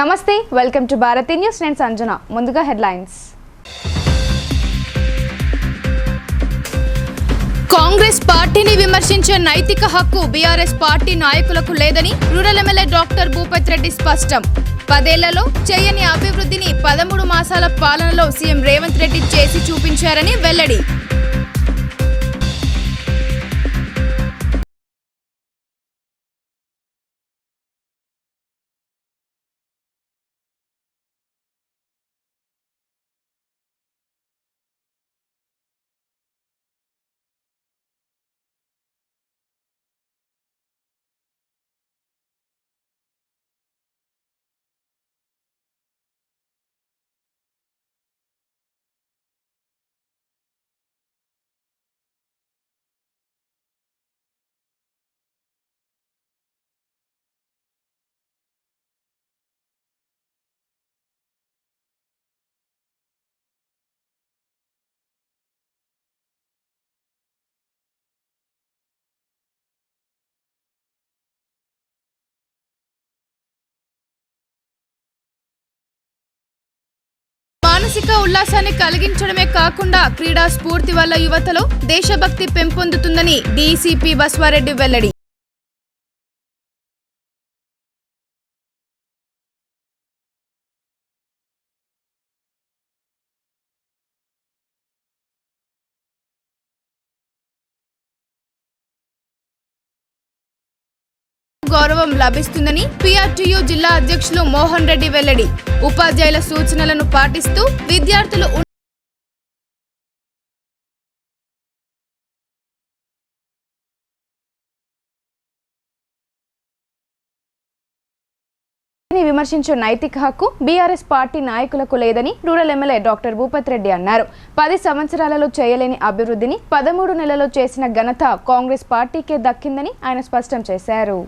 నమస్తే, welcome to Bharati news. నేను సంజన. ముందుగా హెడ్లైన్స్. కాంగ్రెస్ పార్టీని విమర్శించే నైతిక హక్కు బీఆర్ఎస్ పార్టీ నాయకులకు లేదని rural MLA doctor Bhupath Reddy స్పష్టం. 10 ఏళ్లలో చేయని అభివృద్ధిని 13 మాసాల పాలనలో సీఎం రేవంత్ రెడ్డి చేసి చూపించారని వెల్లడి. మానసిక ఉల్లాసాన్ని కలిగించడమే కాకుండా క్రీడా స్ఫూర్తి వల్ల యువతలో దేశభక్తి పెంపొందుతుందని డీసీపీ బస్వారెడ్డి వెల్లడి. గౌరవం లభిస్తుందని పీఆర్టీయూ జిల్లా అధ్యక్షులు మోహన్ రెడ్డి వెల్లడి. ఉపాధ్యాయుల సూచనలను పాటిస్తూ విద్యార్థులు విమర్శించే నైతిక హక్కు బీఆర్ఎస్ పార్టీ నాయకులకు లేదని rural MLA doctor Bhupath Reddy అన్నారు. 10 సంవత్సరాలలో చేయలేని అభివృద్ధిని 13 నెలల్లో చేసిన ఘనత కాంగ్రెస్ పార్టీకే దక్కిందని ఆయన స్పష్టం చేశారు.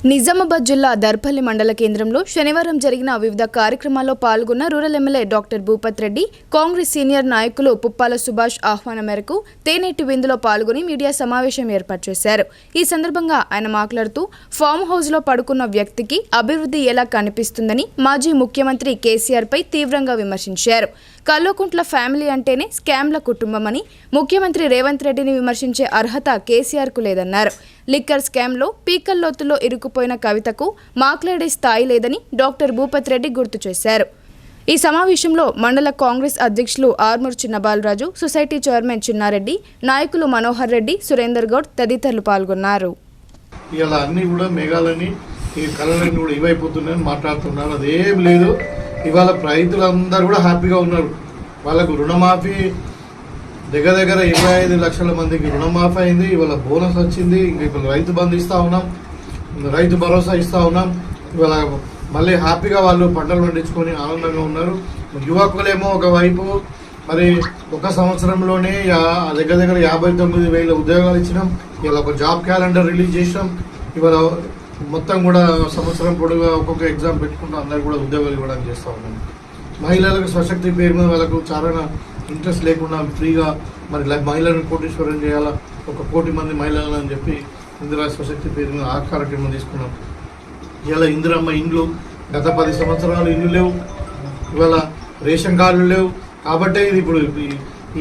నిజామాబాద్ జిల్లా దర్పల్లి మండల కేంద్రంలో శనివారం జరిగిన వివిధ కార్యక్రమాల్లో పాల్గొన్న rural MLA doctor Bhupath Reddy Congress senior నాయకులు పుప్పాల సుభాష్ ఆహ్వానం మేరకు తేనెటి విందులో పాల్గొని మీడియా సమావేశం ఏర్పాటు చేశారు. ఈ సందర్భంగా ఆయన మాట్లాడుతూ ఫామ్ హౌస్ లో పడుకున్న వ్యక్తికి అభివృద్ధి ఎలా కనిపిస్తుందని మాజీ ముఖ్యమంత్రి కేసీఆర్ పై తీవ్రంగా విమర్శించారు. కల్వకుంట్ల ఫ్యామిలీ అంటేనే స్కామ్ల కుటుంబమని ముఖ్యమంత్రి రేవంత్ రెడ్డిని విమర్శించే అర్హత కేసీఆర్ కు లేదన్నారు. లిక్కర్ స్కామ్లో పీకల్లోతులో ఇరుక్కుపోయిన కవితకు మాట్లాడే స్థాయి లేదని డాక్టర్ భూపత్ రెడ్డి గుర్తు చేశారు. ఈ సమావేశంలో మండల కాంగ్రెస్ అధ్యక్షులు ఆర్మూర్ చిన్నబాలరాజు, సొసైటీ చైర్మన్ చిన్నారెడ్డి, నాయకులు మనోహర్ రెడ్డి, సురేందర్ గౌడ్ తదితరులు పాల్గొన్నారు. ఇలా అన్ని కూడా మేఘాలని ఈ కళలన్నీ కూడా ఇవైపోతున్నాయని మాట్లాడుతున్నారు. అదేం లేదు. ఇవాళ రైతులందరూ కూడా హ్యాపీగా ఉన్నారు. వాళ్ళకు రుణమాఫీ దగ్గర 25 లక్షల మందికి రుణమాఫీ అయింది. ఇవాళ బోనస్ వచ్చింది. ఇప్పుడు రైతు బంధు ఇస్తూ ఉన్నాం, రైతు భరోసా ఇస్తూ ఉన్నాం. ఇవాళ మళ్ళీ హ్యాపీగా వాళ్ళు పంటలు పండించుకొని ఆనందంగా ఉన్నారు. యువకులేమో ఒకవైపు మరి 1 సంవత్సరంలోనే దగ్గర 59,000 ఉద్యోగాలు ఇచ్చినాం. ఇవాళ ఒక జాబ్ క్యాలెండర్ రిలీజ్ చేసినాం. ఇవాళ మొత్తం కూడా సంవత్సరం పొడుగా ఒక్కొక్క ఎగ్జామ్ పెట్టుకుంటూ అందరు కూడా ఉద్యోగాలు ఇవ్వడానికి చేస్తూ ఉన్నాం. మహిళలకు స్వశక్తి పేరు మీద వాళ్ళకు చాలా ఇంట్రెస్ట్ లేకుండా ఫ్రీగా మరి మహిళలను కోటీశ్వరం చేయాలా, 1 కోటి మంది మహిళలను అని చెప్పి ఇందిరా స్వశక్తి పేరు మీద ఆ కార్యక్రమం తీసుకున్నాం. ఇలా ఇందిరమ్మ ఇండ్లు గత 10 సంవత్సరాలు ఇండ్లు లేవు, ఇవాళ రేషన్ కార్డులు లేవు. కాబట్టే ఇది ఇప్పుడు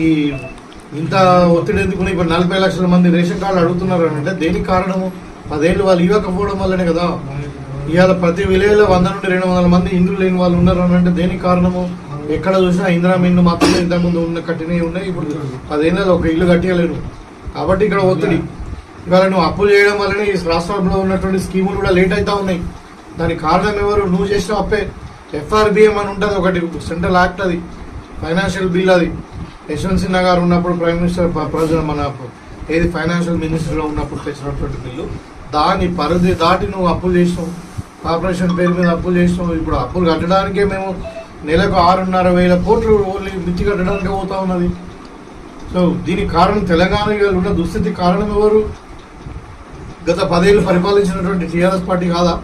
ఈ ఇంత ఒత్తిడి ఎందుకుని ఇప్పుడు 40 లక్షల మంది రేషన్ కార్డులు అడుగుతున్నారు అంటే దేనికి కారణము? 10 ఏళ్ళు వాళ్ళు ఇవ్వకపోవడం వల్లనే కదా. ఇవాళ ప్రతి విలేజ్లో 100 నుండి 200 మంది ఇండ్లు లేని వాళ్ళు ఉన్నారు అని అంటే దేనికి కారణము? ఎక్కడ చూసినా ఇందిరామ ఇండ్లు మాత్రమే ఇంతకుముందు కట్టినవి ఉన్నాయి. ఇప్పుడు 10 ఏళ్ళలో ఒక ఇల్లు కట్టియలేరు. కాబట్టి ఇక్కడ ఒత్తిడి. ఇవాళ నువ్వు అప్పులు చేయడం వల్లనే ఈ రాష్ట్రంలో ఉన్నటువంటి స్కీములు కూడా లేట్ అవుతా ఉన్నాయి. దానికి కారణం ఎవరు? నువ్వు చేసిన అప్పే. FRBM అని ఉంటుంది ఒకటి, సెంట్రల్ యాక్ట్, అది ఫైనాన్షియల్ బిల్. అది యశ్వంత్ సిన్హా గారు ఉన్నప్పుడు ప్రైమ్ మినిస్టర్, మన ఏది ఫైనాన్షియల్ మినిస్టర్లో ఉన్నప్పుడు తెచ్చినటువంటి బిల్లు. దాని పరిధి దాటి నువ్వు అప్పులు చేసినావు, కార్పొరేషన్ పేరు మీద అప్పులు చేసినావు. ఇప్పుడు అప్పులు కట్టడానికే మేము నెలకు 6,500 కోట్లు ఓన్లీ మిత్తి కట్టడానికే పోతా ఉన్నది. సో దీనికి కారణం తెలంగాణ ఉన్న దుస్థితి కారణం ఎవరు? గత 10 ఏళ్ళు పరిపాలించినటువంటి టీఆర్ఎస్ పార్టీ కాదా?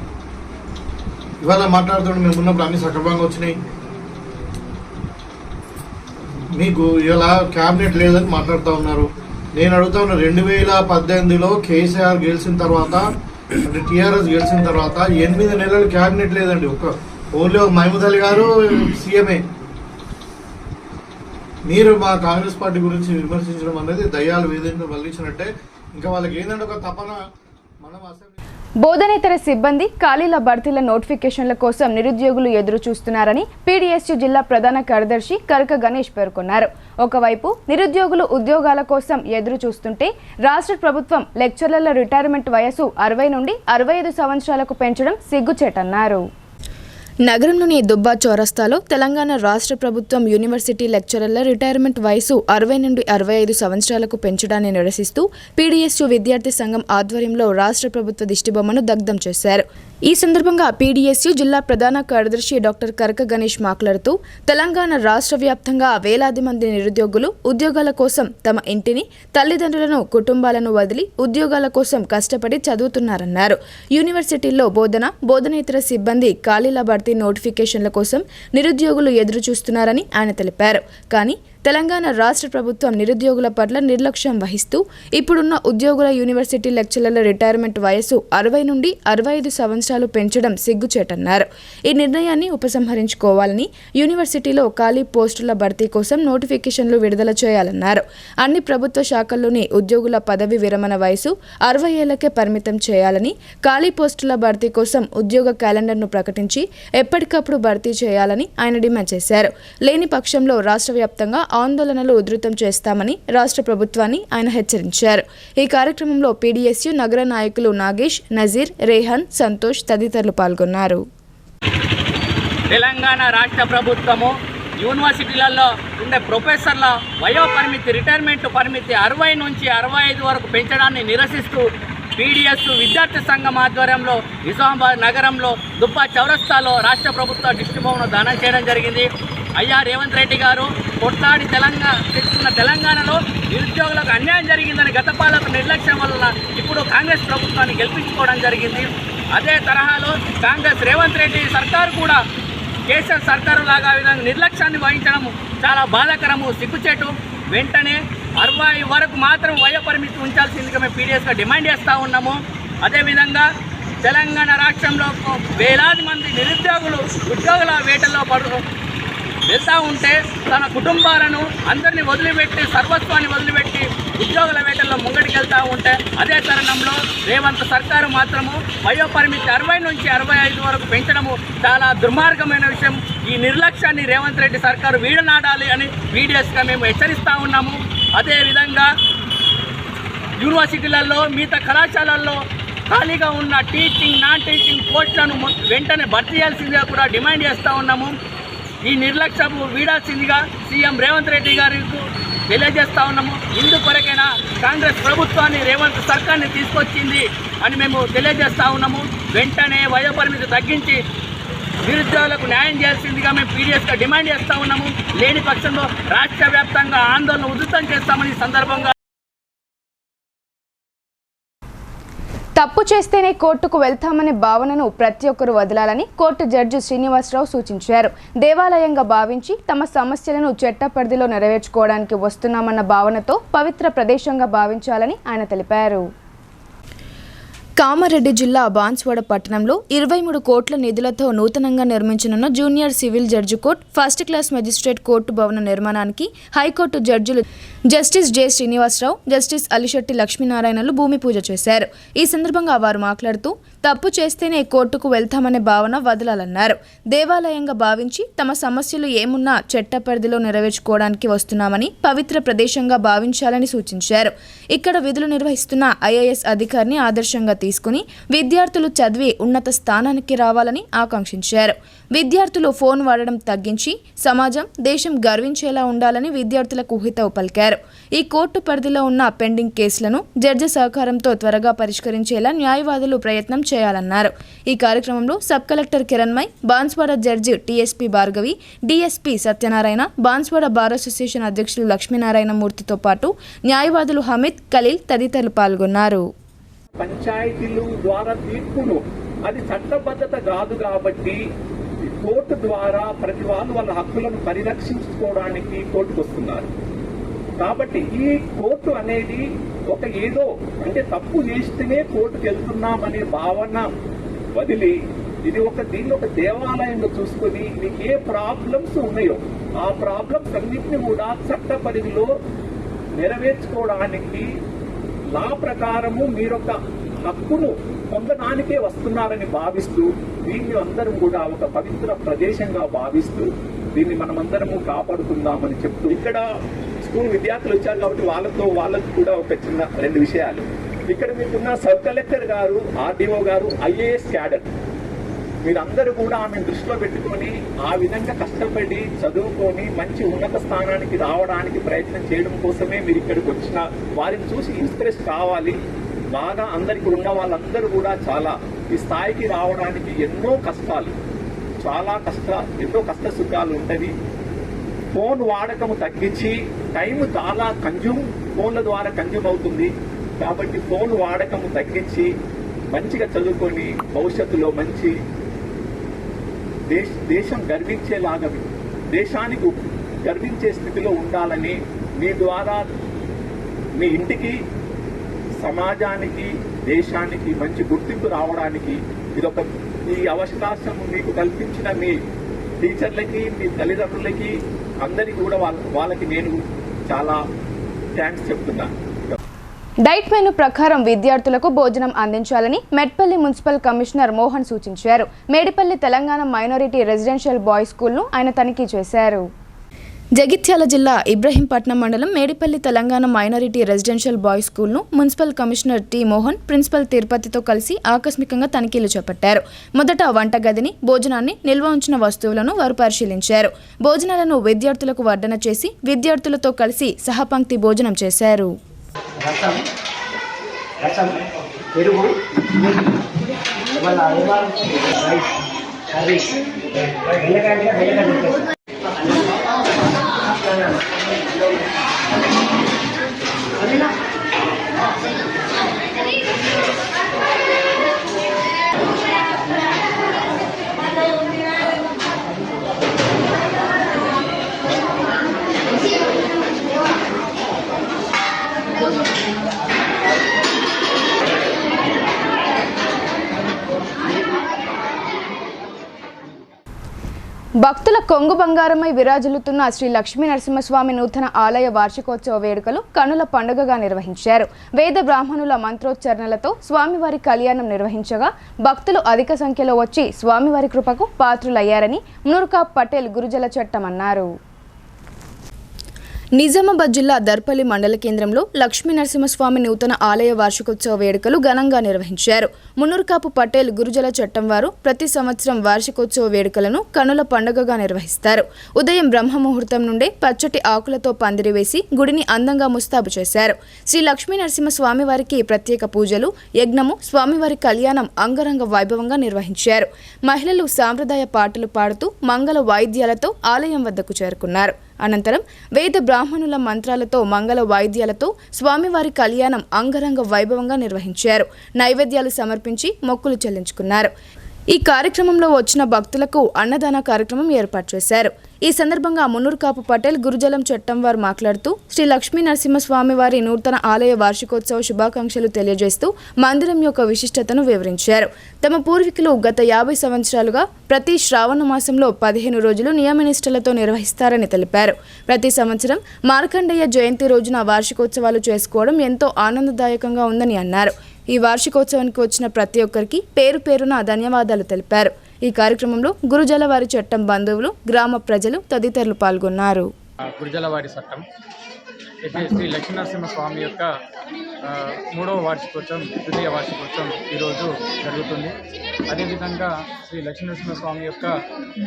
ఇవాళ మాట్లాడుతుంటే మేము ఉన్నప్పుడు అన్ని సక్రమంగా వచ్చినాయి. మీకు ఇలా క్యాబినెట్ లేదని మాట్లాడుతూ ఉన్నారు. నేను అడుగుతా ఉన్నా, 2018లో కేసీఆర్ గెలిచిన తర్వాత అంటే టీఆర్ఎస్ గెలిచిన తర్వాత 8 నెలలు క్యాబినెట్ లేదండి. ఓన్లీ మహమూద్ అలీ గారు సీఎంఏ. మీరు మా కాంగ్రెస్ పార్టీ గురించి విమర్శించడం అనేది దయ్యాలు వేదికను వల్లించినట్టే. ఇంకా వాళ్ళకి ఏంటంటే ఒక తపన మనం అసెంబ్లీ బోధనేతర సిబ్బంది ఖాళీల భర్తీల నోటిఫికేషన్ల కోసం నిరుద్యోగులు ఎదురు చూస్తున్నారని పీడీఎస్యూ జిల్లా ప్రధాన కార్యదర్శి కరక గణేష్ పేర్కొన్నారు. ఒకవైపు నిరుద్యోగులు ఉద్యోగాల కోసం ఎదురు చూస్తుంటే రాష్ట్ర ప్రభుత్వం లెక్చరర్ల రిటైర్మెంట్ వయసు 60 నుండి 65 సంవత్సరాలకు పెంచడం సిగ్గుచేటన్నారు. నగరంలోని దుబ్బా చౌరస్తాలో తెలంగాణ రాష్ట్ర ప్రభుత్వం యూనివర్సిటీ లెక్చరర్ల రిటైర్మెంట్ వయసు 60 నుండి 65 సంవత్సరాలకు పెంచడాన్ని నిరసిస్తూ పీడీఎస్యూ విద్యార్థి సంఘం ఆధ్వర్యంలో రాష్ట్ర ప్రభుత్వ దిష్టిబొమ్మను దగ్ధం చేశారు. ఈ సందర్భంగా పీడీఎస్యూ జిల్లా ప్రధాన కార్యదర్శి డాక్టర్ కరక గణేష్ మాట్లాడుతూ తెలంగాణ రాష్ట్ర వ్యాప్తంగా వేలాది మంది నిరుద్యోగులు ఉద్యోగాల కోసం తమ ఇంటిని, తల్లిదండ్రులను, కుటుంబాలను వదిలి ఉద్యోగాల కోసం కష్టపడి చదువుతున్నారన్నారు. యూనివర్సిటీల్లో బోధనేతర సిబ్బంది ఖాళీల భర్తీ నోటిఫికేషన్ల కోసం నిరుద్యోగులు ఎదురు చూస్తున్నారని ఆయన తెలిపారు. కానీ తెలంగాణ రాష్ట్ర ప్రభుత్వం నిరుద్యోగుల పట్ల నిర్లక్ష్యం వహిస్తూ ఇప్పుడున్న ఉద్యోగుల యూనివర్సిటీ లెక్చరర్ల రిటైర్మెంట్ వయసు 60 నుండి 65 సంవత్సరాలు పెంచడం సిగ్గుచేటన్నారు. ఈ నిర్ణయాన్ని ఉపసంహరించుకోవాలని, యూనివర్సిటీలో ఖాళీ పోస్టుల భర్తీ కోసం నోటిఫికేషన్లు విడుదల చేయాలన్నారు. అన్ని ప్రభుత్వ శాఖల్లోని ఉద్యోగుల పదవి విరమణ వయసు 60 ఏళ్లకే పరిమితం చేయాలని, ఖాళీ పోస్టుల భర్తీ కోసం ఉద్యోగ క్యాలెండర్ను ప్రకటించి ఎప్పటికప్పుడు భర్తీ చేయాలని ఆయన డిమాండ్ చేశారు. లేని పక్షంలో రాష్ట్ర వ్యాప్తంగా ఆందోళనలు ఉధృతం చేస్తామని రాష్ట్ర ప్రభుత్వాన్ని ఆయన హెచ్చరించారు. ఈ కార్యక్రమంలో పీడీఎస్యూ నగర నాయకులు నాగేష్, నజీర్, రేహాన్, సంతోష్ తదితరులు పాల్గొన్నారు. తెలంగాణ రాష్ట్ర ప్రభుత్వము యూనివర్సిటీలలో ఉండే ప్రొఫెసర్ల వయోపరిమితి, రిటైర్మెంట్ పరిమితి 60 నుంచి 65 వరకు పెంచడాన్ని నిరసిస్తూ పీడీఎస్ విద్యార్థి సంఘం ఆధ్వర్యంలో నిజామాబాద్ నగరంలో దుబ్బా చౌరస్తాలో రాష్ట్ర ప్రభుత్వ దిష్టిబొమ్మను దానం చేయడం జరిగింది. అయ్యా రేవంత్ రెడ్డి గారు కొట్లాడి తెచ్చుకున్న తెలంగాణలో నిరుద్యోగులకు అన్యాయం జరిగిందని గత పాలక నిర్లక్ష్యం వల్ల ఇప్పుడు కాంగ్రెస్ ప్రభుత్వాన్ని గెలిపించుకోవడం జరిగింది. అదే తరహాలో కాంగ్రెస్ రేవంత్ రెడ్డి సర్కారు కూడా కేసీఆర్ సర్కారు లాగా విధంగా నిర్లక్ష్యాన్ని వహించడం చాలా బాధాకరము, సిగ్గుచేటు. వెంటనే 60 వరకు మాత్రం వయోపరిమితి ఉంచాల్సిందిగా మేము పీడీఎస్గా డిమాండ్ చేస్తూ ఉన్నాము. అదేవిధంగా తెలంగాణ రాష్ట్రంలో వేలాది మంది నిరుద్యోగులు ఉద్యోగుల వేటల్లో వెళ్తూ ఉంటే తన కుటుంబాలను అందరినీ వదిలిపెట్టి, సర్వస్వాన్ని వదిలిపెట్టి ఉద్యోగుల వేటల్లో ముంగడికి వెళ్తూ ఉంటే అదే తరుణంలో రేవంత్ సర్కారు మాత్రము వయోపరిమితి 60 నుంచి 65 వరకు పెంచడము చాలా దుర్మార్గమైన విషయం. ఈ నిర్లక్ష్యాన్ని రేవంత్ రెడ్డి సర్కారు వీడనాడాలి అని పీడీఎస్గా మేము హెచ్చరిస్తూ ఉన్నాము. అదేవిధంగా యూనివర్సిటీలలో, మిగతా కళాశాలల్లో ఖాళీగా ఉన్న టీచింగ్, నాన్ టీచింగ్ పోస్టులను వెంటనే భర్తీ చేయాల్సిందిగా కూడా డిమాండ్ చేస్తూ ఉన్నాము. ఈ నిర్లక్ష్యము వీడాల్సిందిగా సీఎం రేవంత్ రెడ్డి గారికి తెలియజేస్తూ ఉన్నాము. ఇందుకొరకైనా కాంగ్రెస్ ప్రభుత్వాన్ని, రేవంత్ సర్కార్ని తీసుకొచ్చింది అని మేము తెలియజేస్తూ ఉన్నాము. వెంటనే వయోపరిమితి తగ్గించి నిరుద్యోగులకు న్యాయం చేయాల్సిందిగా మేము పీడీఎస్గా డిమాండ్ చేస్తూ ఉన్నాము. లేని పక్షంలో రాష్ట్ర వ్యాప్తంగా ఆందోళన ఉధృతం చేస్తామని సందర్భంగా. తప్పు చేస్తేనే కోర్టుకు వెళ్తామనే భావనను ప్రతి ఒక్కరూ వదలాలని కోర్టు జడ్జి శ్రీనివాసరావు సూచించారు. దేవాలయంగా భావించి తమ సమస్యలను చట్ట పరిధిలో నెరవేర్చుకోవడానికి వస్తున్నామన్న భావనతో పవిత్ర ప్రదేశంగా భావించాలని ఆయన తెలిపారు. కామారెడ్డి జిల్లా బాన్స్వాడ పట్టణంలో 23 కోట్ల నిధులతో నూతనంగా నిర్మించనున్న junior civil judge court, first class magistrate court భవన నిర్మాణానికి హైకోర్టు జడ్జిలు justice J Srinivasarao, justice Alishetti లక్ష్మీనారాయణలు భూమి పూజ చేశారు. ఈ సందర్భంగా వారు మాట్లాడుతూ తప్పు చేస్తేనే కోర్టుకు వెళ్తామనే భావన వదలాలన్నారు. దేవాలయంగా భావించి తమ సమస్యలు ఏమున్నా చట్ట పరిధిలో నెరవేర్చుకోవడానికి వస్తున్నామని పవిత్ర ప్రదేశంగా భావించాలని సూచించారు. ఇక్కడ విధులు నిర్వహిస్తున్న ఐఏఎస్ అధికారిని ఆదర్శంగా తీసుకుని విద్యార్థులు చదివి ఉన్నత స్థానానికి రావాలని ఆకాంక్షించారు. విద్యార్థులు ఫోన్ వాడడం తగ్గించి సమాజం, దేశం గర్వించేలా ఉండాలని విద్యార్థులకు హితవు పలికారు. ఈ కోర్టు పరిధిలో ఉన్న పెండింగ్ కేసులను జడ్జి సహకారంతో త్వరగా పరిష్కరించేలా న్యాయవాదులు ప్రయత్నం చేయాలన్నారు. ఈ కార్యక్రమంలో sub collector Kiranmay, Banswada judge tsp Bhargavi, DSP Satyanarayana, Banswada bar association అధ్యక్షులు లక్ష్మీనారాయణ మూర్తితో పాటు న్యాయవాదులు హమీద్, ఖలీల్ తదితరులు పాల్గొన్నారు. పంచాయతీలు ద్వారా తీర్పులు అది చట్టబద్ధత కాదు కాబట్టి కోర్టు ద్వారా ప్రతి వాళ్ళు వాళ్ళ హక్కులను పరిరక్షించుకోవడానికి కోర్టుకు వస్తున్నారు. కాబట్టి ఈ కోర్టు అనేది ఒక ఏదో అంటే తప్పు చేస్తేనే కోర్టుకు వెళ్తున్నామనే భావన వదిలి ఇది దీన్ని ఒక దేవాలయంలో చూసుకొని మీకు ఏ ప్రాబ్లమ్స్ ఉన్నాయో ఆ ప్రాబ్లమ్స్ అన్నింటినీ కూడా చట్ట పరిధిలో నెరవేర్చుకోవడానికి లా ప్రకారము మీరొక హక్కును పొందడానికే వస్తున్నారని భావిస్తూ దీన్ని అందరం కూడా ఒక పవిత్ర ప్రదేశంగా భావిస్తూ దీన్ని మనమందరము కాపాడుకుందామని చెప్తూ ఇక్కడ స్కూల్ విద్యార్థులు వచ్చారు కాబట్టి వాళ్ళకు కూడా ఒక చిన్న 2 విషయాలు. ఇక్కడ మీకున్న సబ్ కలెక్టర్ గారు, ఆర్డీఓ గారు IAS క్యాడర్, మీరందరూ కూడా ఆమెను దృష్టిలో పెట్టుకొని ఆ విధంగా కష్టపడి చదువుకొని మంచి ఉన్నత స్థానానికి రావడానికి ప్రయత్నం చేయడం కోసమే మీరు ఇక్కడికి వచ్చిన వారిని చూసి ఇన్స్పిరేట్ కావాలి. బాగా అందరికి ఉన్న వాళ్ళందరూ కూడా చాలా ఈ స్థాయికి రావడానికి ఎన్నో కష్ట సుఖాలు ఉంటుంది. ఫోన్ వాడకము తగ్గించి టైం చాలా ఫోన్ల ద్వారా కన్జ్యూమ్ అవుతుంది కాబట్టి ఫోన్ వాడకము తగ్గించి మంచిగా చదువుకొని భవిష్యత్తులో మంచి దేశం గర్వించేలాగా దేశానికి గర్వించే స్థితిలో ఉండాలని మీ ద్వారా మీ ఇంటికి సమాజానికి దేశానికి మంచి గుర్తింపు రావడానికి ఈ అవకాశం మీకు కల్పించిన మీ టీచర్లకి మీ తల్లిదండ్రులకి అందరికీ కూడా వాళ్ళకి నేను చాలా థ్యాంక్స్ చెప్తున్నాను. డైట్ మెనూ ప్రకారం విద్యార్థులకు భోజనం అందించాలని మెట్పల్లి మున్సిపల్ కమిషనర్ మోహన్ సూచించారు. Medipalli Telangana minority residential boys స్కూల్ను ఆయన తనిఖీ చేశారు. జగిత్యాల జిల్లా ఇబ్రహీంపట్నం మండలం Medipalli Telangana minority residential boys స్కూల్ను municipal commissioner T Mohan principal తిరుపతితో కలిసి ఆకస్మికంగా తనిఖీలు చేపట్టారు. మొదట వంటగదిని, భోజనాన్ని, నిల్వ ఉంచిన వస్తువులను వారు పరిశీలించారు. భోజనాలను విద్యార్థులకు వడ్డన చేసి విద్యార్థులతో కలిసి సహపంక్తి భోజనం చేశారు. పెరుగు భక్తుల కొంగు బంగారమై విరాజిల్లుతున్న శ్రీ లక్ష్మీ నరసింహస్వామి నూతన ఆలయ వార్షికోత్సవ వేడుకలు కనుల పండుగగా నిర్వహించారు. వేద బ్రాహ్మణుల మంత్రోచ్చరణలతో స్వామివారి కళ్యాణం నిర్వహించగా భక్తులు అధిక సంఖ్యలో వచ్చి స్వామివారి కృపకు పాత్రులయ్యారని మునూర్కాప్ పటేల్ గురుజల చట్టం అన్నారు. నిజామాబాద్ జిల్లా దర్పల్లి మండల కేంద్రంలో లక్ష్మీ నరసింహస్వామి నూతన ఆలయ వార్షికోత్సవ వేడుకలు ఘనంగా నిర్వహించారు. మునూర్కాపు పటేల్ గురుజల చట్టం వారు ప్రతి సంవత్సరం వార్షికోత్సవ వేడుకలను కనుల పండుగగా నిర్వహిస్తారు. ఉదయం బ్రహ్మ ముహూర్తం నుండే పచ్చటి ఆకులతో పందిరి వేసి గుడిని అందంగా ముస్తాబు చేశారు. శ్రీ లక్ష్మీ నరసింహస్వామి వారికి ప్రత్యేక పూజలు, యజ్ఞము, స్వామివారి కళ్యాణం అంగరంగ వైభవంగా నిర్వహించారు. మహిళలు సాంప్రదాయ పాటలు పాడుతూ మంగళ వాయిద్యాలతో ఆలయం వద్దకు చేరుకున్నారు. అనంతరం వేద బ్రాహ్మణుల మంత్రాలతో మంగళ వాయిద్యాలతో స్వామివారి కళ్యాణం అంగరంగ వైభవంగా నిర్వహించారు. నైవేద్యాలు సమర్పించి మొక్కులు చెల్లించుకున్నారు. ఈ కార్యక్రమంలో వచ్చిన భక్తులకు అన్నదాన కార్యక్రమం ఏర్పాటు చేశారు. ఈ సందర్భంగా మునూర్కాపు పటేల్ గురుజలం చట్టం వారు మాట్లాడుతూ శ్రీ లక్ష్మీ నరసింహస్వామి వారి నూతన ఆలయ వార్షికోత్సవ శుభాకాంక్షలు తెలియజేస్తూ మందిరం యొక్క విశిష్టతను వివరించారు. తమ పూర్వీకులు గత 50 సంవత్సరాలుగా ప్రతి శ్రావణ మాసంలో 15 రోజులు నియమనిష్టలతో నిర్వహిస్తారని తెలిపారు. ప్రతి సంవత్సరం మార్కండేయ జయంతి రోజున వార్షికోత్సవాలు చేసుకోవడం ఎంతో ఆనందదాయకంగా ఉందని అన్నారు. ఈ వార్షికోత్సవానికి వచ్చిన ప్రతి ఒక్కరికి పేరు పేరున ధన్యవాదాలు తెలిపారు. ఈ కార్యక్రమంలో గురుజలవారి చట్టం బంధువులు, గ్రామ ప్రజలు తదితరులు పాల్గొన్నారు. గురుజలవారి చట్టం అయితే శ్రీ లక్ష్మీనరసింహ స్వామి యొక్క 3వ వార్షికోత్సవం, ద్వితీయ వార్షికోత్సవం ఈరోజు జరుగుతుంది. అదేవిధంగా శ్రీ లక్ష్మీనరసింహ స్వామి యొక్క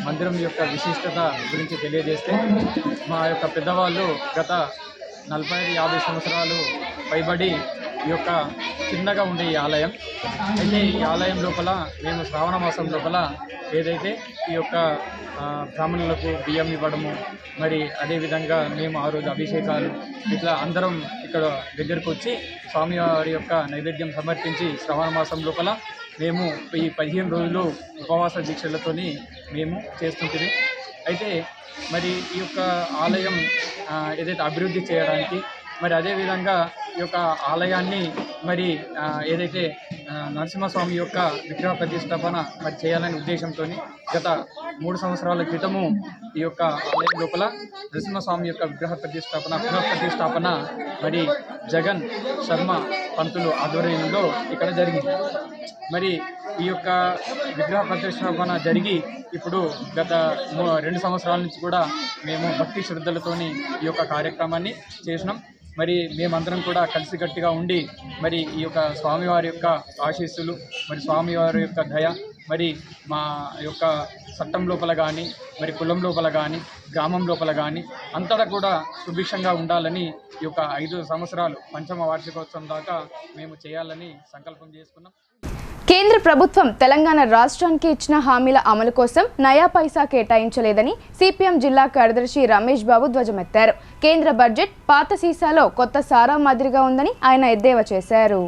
మందిరం యొక్క విశిష్టత గురించి తెలియజేస్తే, మా యొక్క పెద్దవాళ్ళు గత 40-50 సంవత్సరాలు పైబడి ఈ యొక్క చిన్నగా ఉండే ఈ ఆలయం అయితే ఈ ఆలయం లోపల మేము శ్రావణ మాసం లోపల ఏదైతే ఈ యొక్క బ్రాహ్మణులకు బియ్యం ఇవ్వడము, మరి అదేవిధంగా మేము ఆ రోజు అభిషేకాలు ఇట్లా అందరం ఇక్కడ దగ్గరకు వచ్చి స్వామివారి యొక్క నైవేద్యం సమర్పించి శ్రావణ మాసం లోపల మేము ఈ 15 రోజులు ఉపవాస దీక్షలతోని మేము చేస్తుంటుంది. అయితే మరి ఈ యొక్క ఆలయం ఏదైతే అభివృద్ధి చేయడానికి మరి అదేవిధంగా ఈ యొక్క ఆలయాన్ని మరి ఏదైతే నరసింహస్వామి యొక్క విగ్రహ ప్రతిష్టాపన మరి చేయాలనే ఉద్దేశంతో గత 3 సంవత్సరాల క్రితము ఈ యొక్క ఆలయం లోపల నరసింహస్వామి యొక్క విగ్రహ ప్రతిష్టాపన మరి జగన్ శర్మ పంతులు ఆధ్వర్యంలో ఇక్కడ జరిగింది. మరి ఈ యొక్క విగ్రహ ప్రతిష్టాపన జరిగి ఇప్పుడు గత 2 సంవత్సరాల నుంచి కూడా మేము భక్తి శ్రద్ధలతోని ఈ యొక్క కార్యక్రమాన్ని చేసినాం. మరి మేమందరం కూడా కలిసికట్టుగా ఉండి మరి ఈ యొక్క స్వామివారి యొక్క ఆశీస్సులు మరి స్వామివారి యొక్క దయ మరి మా యొక్క చట్టం లోపల కానీ మరి కులం లోపల కానీ గ్రామం లోపల కానీ అంతటా కూడా సుభిక్షంగా ఉండాలని ఈ యొక్క 5 సంవత్సరాలు పంచమ వార్షికోత్సవం దాకా మేము చేయాలని సంకల్పం చేసుకున్నాం. కేంద్ర ప్రభుత్వం తెలంగాణ రాష్ట్రానికి ఇచ్చిన హామీల అమలు కోసం నయా పైసా కేటాయించలేదని సిపిఎం జిల్లా కార్యదర్శి రమేష్ బాబు ధ్వజమెత్తారు. కేంద్ర బడ్జెట్ పాత సీసాలో కొత్త సారా మాదిరిగా ఉందని ఆయన ఎద్దేవా చేశారు.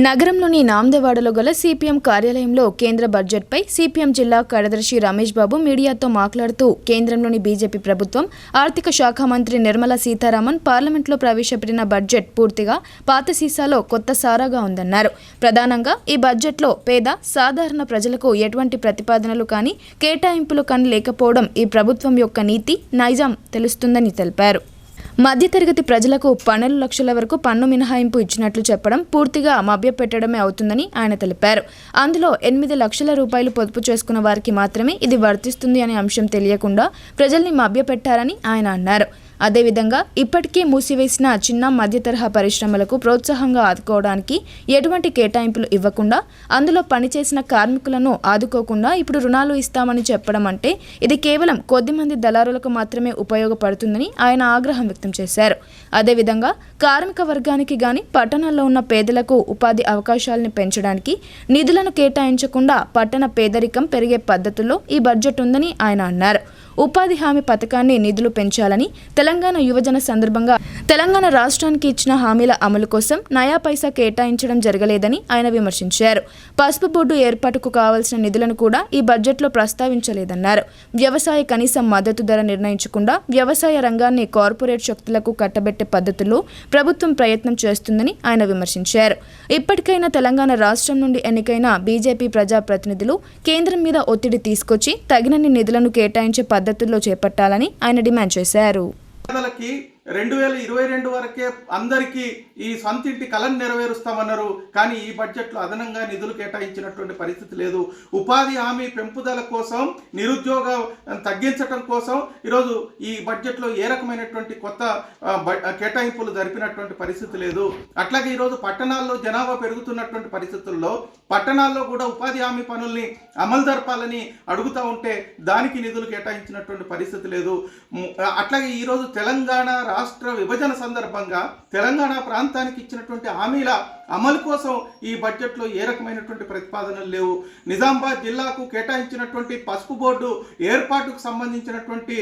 నగరంలోని నాందేవాడలో గల సిపిఎం కార్యాలయంలో కేంద్ర బడ్జెట్పై సిపిఎం జిల్లా కార్యదర్శి రమేష్ బాబు మీడియాతో మాట్లాడుతూ కేంద్రంలోని బీజేపీ ప్రభుత్వం ఆర్థిక శాఖ మంత్రి నిర్మలా సీతారామన్ పార్లమెంట్లో ప్రవేశపెట్టిన బడ్జెట్ పూర్తిగా పాత సీసాలో కొత్త సారాగా ఉందన్నారు. ప్రధానంగా ఈ బడ్జెట్లో పేద సాధారణ ప్రజలకు ఎటువంటి ప్రతిపాదనలు కానీ కేటాయింపులు కానీ లేకపోవడం ఈ ప్రభుత్వం యొక్క నీతి నైజం తెలుస్తుందని తెలిపారు. మధ్యతరగతి ప్రజలకు 12 లక్షల వరకు పన్ను మినహాయింపు ఇచ్చినట్లు చెప్పడం పూర్తిగా మభ్యపెట్టడమే అవుతుందని ఆయన తెలిపారు. అందులో 8 లక్షల రూపాయలు పొదుపు చేసుకున్న వారికి మాత్రమే ఇది వర్తిస్తుంది అనే అంశం తెలియకుండా ప్రజల్ని మభ్యపెట్టారని ఆయన అన్నారు. అదేవిధంగా ఇప్పటికే మూసివేసిన చిన్న మధ్య తరహా పరిశ్రమలకు ప్రోత్సాహంగా ఆదుకోవడానికి ఎటువంటి కేటాయింపులు ఇవ్వకుండా అందులో పనిచేసిన కార్మికులను ఆదుకోకుండా ఇప్పుడు రుణాలు ఇస్తామని చెప్పడం అంటే ఇది కేవలం కొద్దిమంది దళారులకు మాత్రమే ఉపయోగపడుతుందని ఆయన ఆగ్రహం వ్యక్తం చేశారు. అదేవిధంగా కార్మిక వర్గానికి గాని పట్టణాల్లో ఉన్న పేదలకు ఉపాధి అవకాశాలను పెంచడానికి నిధులను కేటాయించకుండా పట్టణ పేదరికం పెరిగే పద్ధతుల్లో ఈ బడ్జెట్ ఉందని ఆయన అన్నారు. ఉపాధి హామీ పథకాన్ని నిధులు పెంచాలని తెలంగాణ యువజన సందర్భంగా తెలంగాణ రాష్ట్రానికి ఇచ్చిన హామీల అమలు కోసం నయా పైసా కేటాయించడం జరగలేదని ఆయన విమర్శించారు. పసుపు బోర్డు ఏర్పాటుకు కావాల్సిన నిధులను కూడా ఈ బడ్జెట్లో ప్రస్తావించలేదన్నారు. వ్యవసాయ కనీస మద్దతు ధర నిర్ణయించకుండా వ్యవసాయ రంగాన్ని కార్పొరేట్ శక్తులకు కట్టబెట్టే పద్ధతుల్లో ప్రభుత్వం ప్రయత్నం చేస్తుందని ఆయన విమర్శించారు. ఇప్పటికైనా తెలంగాణ రాష్ట్రం నుండి ఎన్నికైన బీజేపీ ప్రజాప్రతినిధులు కేంద్రం మీద ఒత్తిడి తీసుకొచ్చి తగినన్ని నిధులను కేటాయించే పద్ధతుల్లో చేపట్టాలని ఆయన డిమాండ్ చేశారు. 2022 వరకే అందరికీ ఈ సొంతింటి కలను నెరవేరుస్తామన్నారు. కానీ ఈ బడ్జెట్లో అదనంగా నిధులు కేటాయించినటువంటి పరిస్థితి లేదు. ఉపాధి హామీ పెంపుదల కోసం, నిరుద్యోగం తగ్గించడం కోసం ఈరోజు ఈ బడ్జెట్లో ఏ రకమైనటువంటి కొత్త కేటాయింపులు జరిపినటువంటి పరిస్థితి లేదు. అట్లాగే ఈరోజు పట్టణాల్లో జనాభా పెరుగుతున్నటువంటి పరిస్థితుల్లో పట్టణాల్లో కూడా ఉపాధి హామీ పనుల్ని అమలు జరపాలని అడుగుతూ ఉంటే దానికి నిధులు కేటాయించినటువంటి పరిస్థితి లేదు. అట్లాగే ఈరోజు తెలంగాణ రాష్ట్ర విభజన సందర్భంగా తెలంగాణ ప్రాంతానికి ఇచ్చినటువంటి హామీల అమలు కోసం ఈ బడ్జెట్లో ఏ రకమైనటువంటి ప్రతిపాదనలు లేవు. నిజామాబాద్ జిల్లాకు కేటాయించినటువంటి పసుపు బోర్డు ఏర్పాటుకు సంబంధించినటువంటి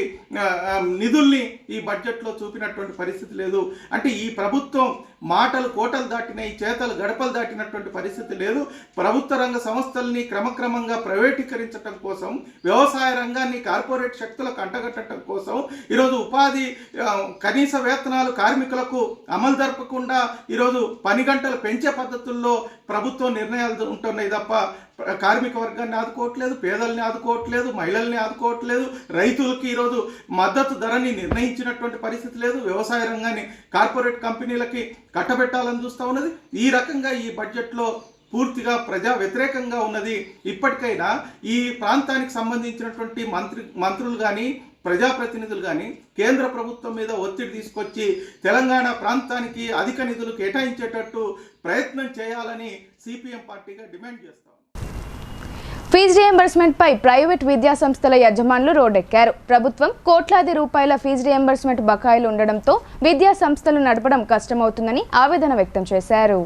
నిధుల్ని ఈ బడ్జెట్లో చూపినటువంటి పరిస్థితి లేదు. అంటే ఈ ప్రభుత్వం మాటలు కోటలు దాటినాయి, చేతలు గడపలు దాటినటువంటి పరిస్థితి లేదు. ప్రభుత్వ రంగ సంస్థల్ని క్రమక్రమంగా ప్రైవేటీకరించడం కోసం, వ్యవసాయ రంగాన్ని కార్పొరేట్ శక్తులకు అంటగట్టడం కోసం ఈరోజు ఉపాధి కనీస వేతనాలు కార్మికులకు అమలు జరపకుండా ఈరోజు పని గంటలు పెంచే పద్ధతుల్లో ప్రభుత్వం నిర్ణయాలు ఉంటున్నాయి తప్ప కార్మిక వర్గాన్ని ఆదుకోవట్లేదు, పేదల్ని ఆదుకోవట్లేదు, మహిళల్ని ఆదుకోవట్లేదు, రైతులకి ఈరోజు మద్దతు ధరని నిర్ణయించినటువంటి పరిస్థితి లేదు, వ్యవసాయ రంగాన్ని కార్పొరేట్ కంపెనీలకి కట్టబెట్టాలని చూస్తూ ఉన్నది. ఈ రకంగా ఈ బడ్జెట్లో పూర్తిగా ప్రజా వ్యతిరేకంగా ఉన్నది. ఇప్పటికైనా ఈ ప్రాంతానికి సంబంధించినటువంటి మంత్రులు కానీ ప్రజాప్రతినిధులు కానీ కేంద్ర ప్రభుత్వం మీద ఒత్తిడి తీసుకొచ్చి తెలంగాణ ప్రాంతానికి అధిక నిధులు కేటాయించేటట్టు ప్రయత్నం చేయాలని సిపిఎం పార్టీగా డిమాండ్ చేస్తాం. ఫీజు రియంబర్స్మెంట్ పై ప్రైవేట్ విద్యా సంస్థల యజమానులు రోడ్డెక్కారు. ప్రభుత్వం కోట్లాది రూపాయల ఫీజు రియంబర్స్మెంట్ బకాయిలు ఉండడంతో విద్యా సంస్థలు నడపడం కష్టమవుతుందని ఆవేదన వ్యక్తం చేశారు.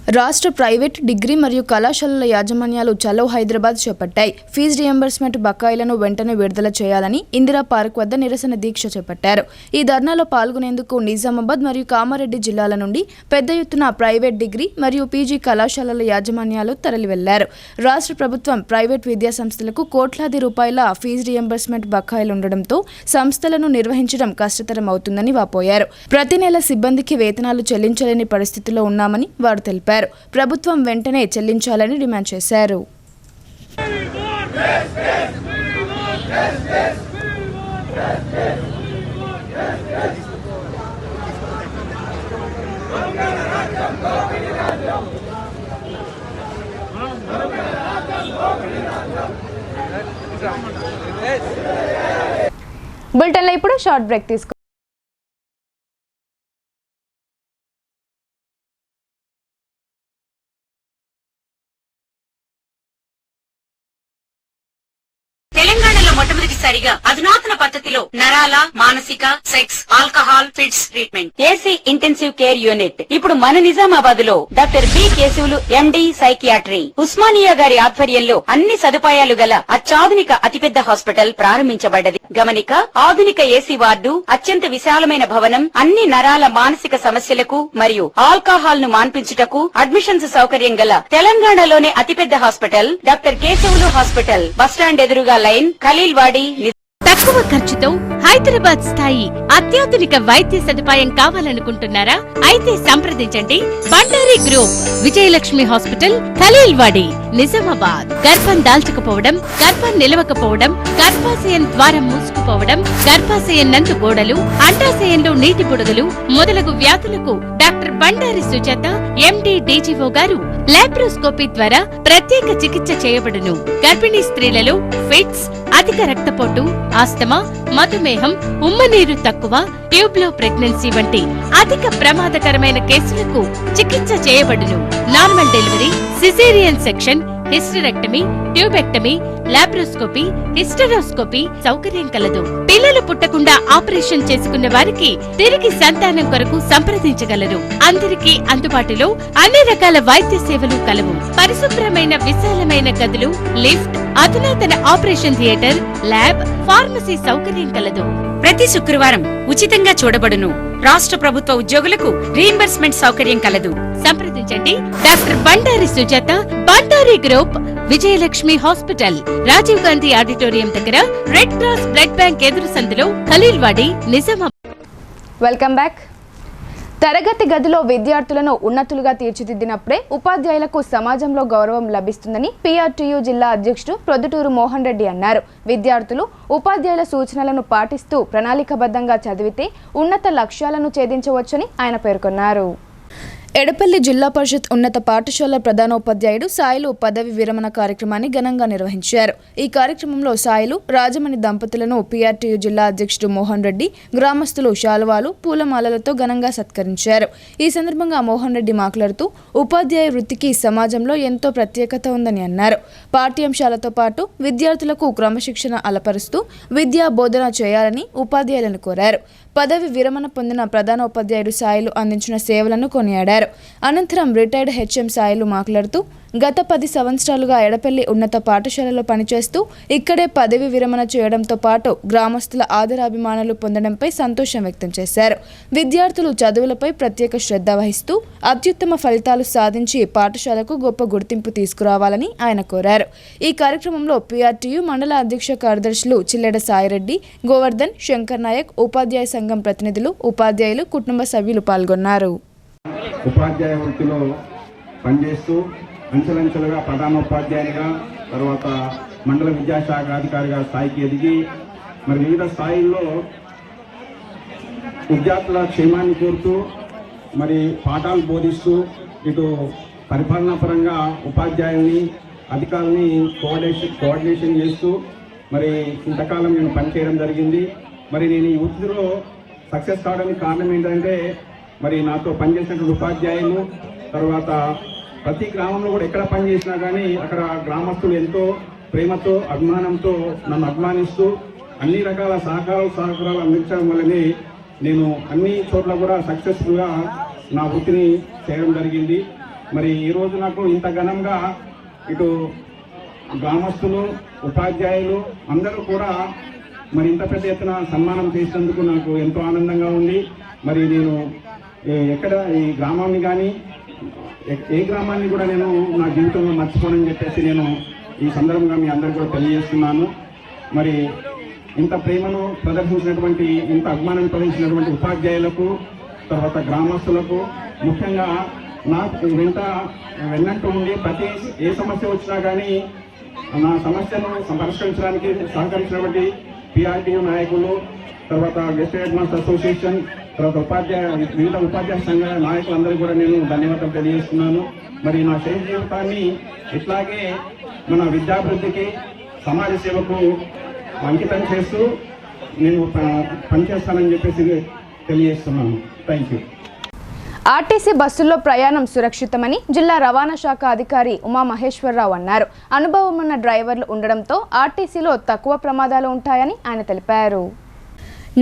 రాష్ట్ర ప్రైవేట్ డిగ్రీ మరియు కళాశాలల యాజమాన్యాలు చలో హైదరాబాద్ చేపట్టాయి. ఫీజు రియంబర్స్మెంట్ బకాయిలను వెంటనే విడుదల చేయాలని ఇందిరా పార్క్ వద్ద నిరసన దీక్ష చేపట్టారు. ఈ ధర్నాలో పాల్గొనేందుకు నిజామాబాద్ మరియు కామారెడ్డి జిల్లాల నుండి పెద్ద ఎత్తున ప్రైవేట్ డిగ్రీ మరియు పీజీ కళాశాలల యాజమాన్యాలు తరలివెళ్లారు. రాష్ట్ర ప్రభుత్వం ప్రైవేట్ విద్యా సంస్థలకు కోట్లాది రూపాయల ఫీజు రియంబర్స్మెంట్ బకాయిలు ఉండడంతో సంస్థలను నిర్వహించడం కష్టతరం అవుతుందని వాపోయారు. ప్రతి నెల సిబ్బందికి వేతనాలు చెల్లించలేని పరిస్థితిలో ఉన్నామని వారు తెలిపారు. ప్రభుత్వం వెంటనే చెల్లించాలని డిమాండ్ చేశారు. బులెటిన్లో ఇప్పుడు షార్ట్ బ్రేక్ తీసుకు తెలంగాణలో మొట్టమొదటిసారిగా అధునాతన పద్ధతిలో నరాల, మానసిక, sex, alcohol, fits treatment, AC intensive care unit ఇప్పుడు మన నిజామాబాద్ లో doctor B Keshavulu MD psychiatry Osmania గారి ఆధ్వర్యంలో అన్ని సదుపాయాలు గల అత్యాధునిక అతిపెద్ద హాస్పిటల్ ప్రారంభించబడ్డది. గమనిక, ఆధునిక ఏసీ వార్డు, అత్యంత విశాలమైన భవనం, అన్ని నరాల మానసిక సమస్యలకు మరియు ఆల్కహాల్ ను మాన్పించుటకు అడ్మిషన్స్ సౌకర్యం గల తెలంగాణలోనే అతిపెద్ద hospital doctor Keshavulu hospital, bus stand ఎదురుగా లైన్, ఖలీల్వాడి. తక్కువ ఖర్చుతో హైదరాబాద్ స్థాయి అత్యాధునిక వైద్య సదుపాయం కావాలనుకుంటున్నారా? అయితే సంప్రదించండి బండారి గ్రూప్, విజయలక్ష్మి హాస్పిటల్, ఖలీల్వాడి, నిజామాబాద్. గర్భం దాల్చకపోవడం, గర్భం నిలవకపోవడం, గర్భాశయం ద్వారం మూసుకుపోవడం, గర్భాశయం నందు గోడలు, అండాశయంలో నీటి బుడగలు మొదలగు వ్యాధులకు డాక్టర్ బండారి సుజాత ఎండి డీజీఓ గారు లాప్రోస్కోపీ ద్వారా ప్రత్యేక చికిత్స చేయబడును. గర్భిణీ స్త్రీలలో ఫిట్స్, అధిక రక్తపోటు, ఆస్తమా, మధుమేహం, ఉమ్మనీరు తక్కువ, ట్యూబ్లో ప్రెగ్నెన్సీ వంటి అధిక ప్రమాదకరమైన కేసులకు చికిత్స చేయబడును. Normal delivery, caesarean section, hysterectomy, tubectomy, laparoscopy, hysteroscopy సౌకర్యం కలదు. పిల్లలు పుట్టకుండా ఆపరేషన్ చేసుకున్న వారికి తిరిగి సంతానం కొరకు సంప్రదించగలరు. అందరికీ అందుబాటులో అన్ని రకాల వైద్య సేవలు కలవు. పరిశుభ్రమైన విశాలమైన గదులు, లిఫ్ట్, అధునాతన ఆపరేషన్ థియేటర్, ల్యాబ్, ఫార్మసీ సౌకర్యం కలదు. ప్రతి శుక్రవారం ఉచితంగా చూడబడును. రాష్ట్ర ప్రభుత్వ ఉద్యోగులకు రీయింబర్స్మెంట్ సౌకర్యం కలదు. సంప్రదించండి doctor Bandari Sujatha, Bandari group, Vijayalakshmi hospital, Rajiv Gandhi auditorium దగ్గర, రెడ్ క్రాస్ బ్లడ్ బ్యాంక్ ఎదురు సందులో, ఖలీల్వాడి, నిజామాబాద్. Welcome back. తరగతి గదిలో విద్యార్థులను ఉన్నతులుగా తీర్చిదిద్దినప్పుడే ఉపాధ్యాయులకు సమాజంలో గౌరవం లభిస్తుందని పీఆర్టీయూ జిల్లా అధ్యక్షుడు ప్రొద్దుటూరు మోహన్ రెడ్డి అన్నారు. విద్యార్థులు ఉపాధ్యాయుల సూచనలను పాటిస్తూ ప్రణాళికాబద్ధంగా చదివితే ఉన్నత లక్ష్యాలను ఛేదించవచ్చని ఆయన పేర్కొన్నారు. ఎడపల్లి జిల్లా పరిషత్ ఉన్నత పాఠశాల ప్రధానోపాధ్యాయుడు సాయిలు పదవి విరమణ కార్యక్రమాన్ని ఘనంగా నిర్వహించారు. ఈ కార్యక్రమంలో సాయిలు, రాజమణి దంపతులను పీఆర్టీయూ జిల్లా అధ్యక్షుడు మోహన్ రెడ్డి, గ్రామస్తులు శాలువాలు, పూలమాలలతో ఘనంగా సత్కరించారు. ఈ సందర్భంగా మోహన్ రెడ్డి మాట్లాడుతూ ఉపాధ్యాయ వృత్తికి సమాజంలో ఎంతో ప్రత్యేకత ఉందని అన్నారు. పాఠ్యాంశాలతో పాటు విద్యార్థులకు క్రమశిక్షణ అలపరుస్తూ విద్యా బోధన చేయాలని ఉపాధ్యాయులను కోరారు. పదవి విరమణ పొందిన ప్రధానోపాధ్యాయుడు సాయిలు అందించిన సేవలను కొనియాడారు. అనంతరం రిటైర్డ్ హెచ్ఎం సాయిలు మాట్లాడుతూ గత 10 సంవత్సరాలుగా ఎడపల్లి ఉన్నత పాఠశాలలో పనిచేస్తూ ఇక్కడే పదవి విరమణ చేయడంతో పాటు గ్రామస్తుల ఆదరాభిమానాలు పొందడంపై సంతోషం వ్యక్తం చేశారు. విద్యార్థులు చదువులపై ప్రత్యేక శ్రద్ధ వహిస్తూ అత్యుత్తమ ఫలితాలు సాధించి పాఠశాలకు గొప్ప గుర్తింపు తీసుకురావాలని ఆయన కోరారు. ఈ కార్యక్రమంలో పీఆర్టీయూ మండల అధ్యక్ష కార్యదర్శులు చిల్లెడ సాయిరెడ్డి, గోవర్ధన్, శంకర్ నాయక్, ఉపాధ్యాయ సంఘం ప్రతినిధులు, ఉపాధ్యాయులు, కుటుంబ సభ్యులు పాల్గొన్నారు. ఉపాధ్యాయ వృత్తిలో పనిచేస్తూ అంచెలంచెలుగా ప్రధానోపాధ్యాయునిగా, తర్వాత మండల విద్యాశాఖ అధికారిగా స్థాయికి ఎదిగి మరి వివిధ స్థాయిల్లో విద్యార్థుల క్షేమాన్ని కోరుతూ మరి పాఠాలు బోధిస్తూ ఇటు పరిపాలనా పరంగా ఉపాధ్యాయుల్ని, అధికారుల్ని కోఆర్డినేషన్ చేస్తూ మరి ఇంతకాలం నేను పనిచేయడం జరిగింది. మరి నేను ఈ వృత్తిలో సక్సెస్ కావడానికి కారణం ఏంటంటే మరి నాతో పనిచేసినటువంటి ఉపాధ్యాయులు, తర్వాత ప్రతి గ్రామంలో కూడా ఎక్కడ పనిచేసినా కానీ అక్కడ గ్రామస్తులు ఎంతో ప్రేమతో, అభిమానంతో నన్ను అభిమానిస్తూ అన్ని రకాల సహకారాలు అందించడం వల్లనే నేను అన్ని చోట్ల కూడా సక్సెస్ఫుల్గా నా వృత్తిని చేయడం జరిగింది. మరి ఈరోజు నాకు ఇంత ఘనంగా ఇటు గ్రామస్తులు, ఉపాధ్యాయులు అందరూ కూడా మరి ఇంత పెద్ద ఎత్తున సన్మానం చేసినందుకు నాకు ఎంతో ఆనందంగా ఉంది. మరి నేను ఎక్కడ ఈ గ్రామాన్ని కానీ ఏ గ్రామాన్ని కూడా నేను నా జీవితంలో మర్చిపోనని చెప్పేసి నేను ఈ సందర్భంగా మీ అందరికీ కూడా తెలియజేస్తున్నాను. మరి ఇంత ప్రేమను ప్రదర్శించినటువంటి, ఇంత అభిమానం ప్రదర్శించినటువంటి ఉపాధ్యాయులకు, తర్వాత గ్రామస్తులకు, ముఖ్యంగా నాకు వెన్నంటూ ఉండి ప్రతి ఏ సమస్య వచ్చినా కానీ నా సమస్యను పరిష్కరించడానికి సహకరించినటువంటి PRTU నాయకులు, తర్వాత గెస్ట్ హెడ్ మాస్టర్ అసోసియేషన్, తర్వాత వివిధ ఉపాధ్యాయ సంఘ నాయకులందరూ కూడా నేను ధన్యవాదాలు తెలియజేస్తున్నాను. మరి నా శైలి జీవితాన్ని ఇట్లాగే మన విద్యాభివృద్ధికి, సమాజ సేవకు అంకితం చేస్తూ నేను పనిచేస్తానని చెప్పేసి తెలియజేస్తున్నాను. Thank you. ఆర్టీసీ బస్సుల్లో ప్రయాణం సురక్షితమని జిల్లా రవాణా శాఖ అధికారి ఉమామహేశ్వరరావు అన్నారు. అనుభవం ఉన్న డ్రైవర్లు ఉండడంతో ఆర్టీసీలో తక్కువ ప్రమాదాలు ఉంటాయని ఆయన తెలిపారు.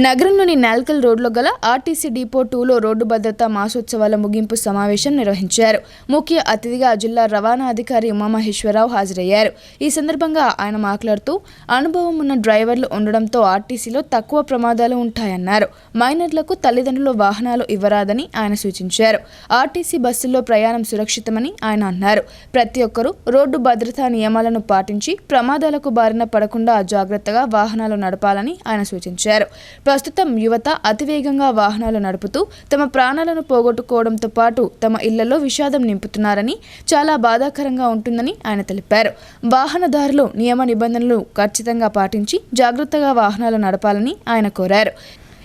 నగరంలోని నాల్కల్ రోడ్లో గల ఆర్టీసీ డిపో 2లో రోడ్డు భద్రతా మాసోత్సవాల ముగింపు సమావేశం నిర్వహించారు. ముఖ్య అతిథిగా జిల్లా రవాణా అధికారి ఉమామహేశ్వరరావు హాజరయ్యారు. ఈ సందర్భంగా ఆయన మాట్లాడుతూ అనుభవం ఉన్న డ్రైవర్లు ఉండడంతో ఆర్టీసీలో తక్కువ ప్రమాదాలు ఉంటాయన్నారు. మైనర్లకు తల్లిదండ్రులు వాహనాలు ఇవ్వరాదని ఆయన సూచించారు. ఆర్టీసీ బస్సుల్లో ప్రయాణం సురక్షితమని ఆయన అన్నారు. ప్రతి ఒక్కరూ రోడ్డు భద్రతా నియమాలను పాటించి ప్రమాదాలకు బారిన పడకుండా జాగ్రత్తగా వాహనాలు నడపాలని ఆయన సూచించారు. ప్రస్తుతం యువత అతివేగంగా వాహనాలు నడుపుతూ తమ ప్రాణాలను పోగొట్టుకోవడంతో పాటు తమ ఇళ్లలో విషాదం నింపుతున్నారని, చాలా బాధాకరంగా ఉంటుందని ఆయన తెలిపారు. వాహనదారులు నియమ నిబంధనలు ఖచ్చితంగా పాటించి జాగ్రత్తగా వాహనాలు నడపాలని ఆయన కోరారు.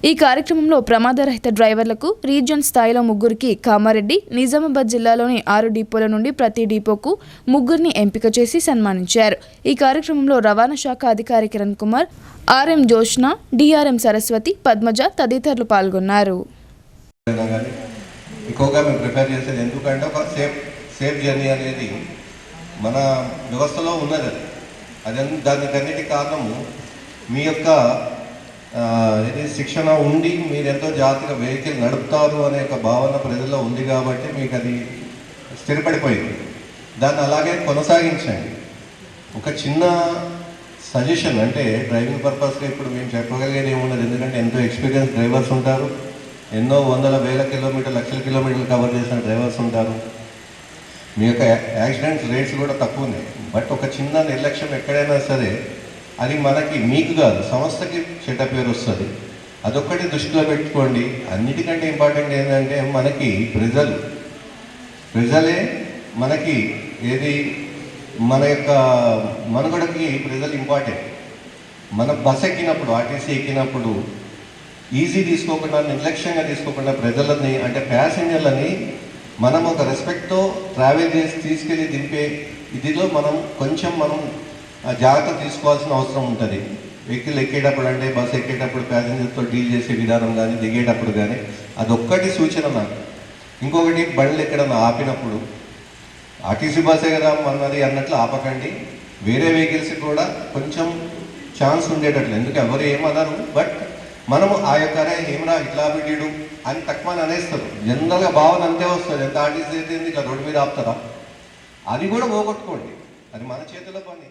ఈ కార్యక్రమంలో ప్రమాదరహిత డ్రైవర్లకు రీజియన్ స్థాయిలో 3కి కామారెడ్డి, నిజామాబాద్ జిల్లాలోని 6 డిపోల నుండి ప్రతి డిపోకు 3ని ఎంపిక చేసి సన్మానించారు. ఈ కార్యక్రమంలో రవాణా శాఖ అధికారి కిరణ్ కుమార్, RM జోష్న, DRM సరస్వతి, పద్మజ తదితరులు పాల్గొన్నారు. ఎక్కువగా మేము ప్రిపేర్ చేసేది ఎందుకంటే ఒక సేఫ్ జర్నీ అనేది మన వ్యవస్థలో ఉన్నది. దానికన్నిటి కారణము మీ యొక్క శిక్షణ ఉండి మీరు ఎంతో జాగ్రత్తగా వెహికల్ నడుపుతారు అనే ఒక భావన ప్రజల్లో ఉంది కాబట్టి మీకు అది స్థిరపడిపోయింది. దాన్ని అలాగే కొనసాగించండి. ఒక చిన్న సజెషన్ అంటే డ్రైవింగ్ పర్పస్గా ఇప్పుడు మేము చెప్పగలిగేది ఏమున్నది, ఎందుకంటే ఎంతో ఎక్స్పీరియన్స్ డ్రైవర్స్ ఉంటారు, ఎన్నో వందల వేల కిలోమీటర్లు, లక్షల కిలోమీటర్లు కవర్ చేసిన డ్రైవర్స్ ఉంటారు. మీ యొక్క యాక్సిడెంట్స్ రేట్స్ కూడా తక్కువ ఉన్నాయి. బట్ ఒక చిన్న నిర్లక్ష్యం ఎక్కడైనా సరే అది మనకి, మీకు కాదు సంస్థకి చెడ్డ పేరు వస్తుంది. అదొక్కటి దృష్టిలో పెట్టుకోండి. అన్నిటికంటే ఇంపార్టెంట్ ఏంటంటే మనకి ప్రజలే మనకి ఏది మన యొక్క మనుగడకి ప్రజలు ఇంపార్టెంట్. మన బస్ ఎక్కినప్పుడు, ఆర్టీసీ ఎక్కినప్పుడు ఈజీ తీసుకోకుండా, నిర్లక్ష్యంగా తీసుకోకుండా ప్రజలని అంటే ప్యాసింజర్లని మనం ఒక రెస్పెక్ట్తో ట్రావెల్ చేసి తీసుకెళ్ళి దింపే ఇదిలో మనం జాగ్రత్త తీసుకోవాల్సిన అవసరం ఉంటుంది. వెహికల్ ఎక్కేటప్పుడు అంటే బస్సు ఎక్కేటప్పుడు ప్యాసింజర్తో డీల్ చేసే విధానం కానీ, దిగేటప్పుడు కానీ అదొక్కటి సూచన నాకు. ఇంకొకటి, బండ్లు ఎక్కడన్నా ఆపినప్పుడు ఆర్టీసీ బస్సే కదా అన్నది అన్నట్లు ఆపకండి. వేరే వెహికల్స్కి కూడా కొంచెం ఛాన్స్ ఉండేటట్లు, ఎందుకు ఎవరు ఏమన్నారు, బట్ మనము ఆ యొక్క ఏమరా ఇట్లా పెట్టాడు అని తక్కువ అనేస్తారు. జనరల్గా భావన అంతే వస్తుంది. ఎంత ఆర్టీసీ అయితే ఇట్లా రోడ్డు మీద ఆపుతారా, అది కూడా పోగొట్టుకోండి. అది మన చేతిలో పని.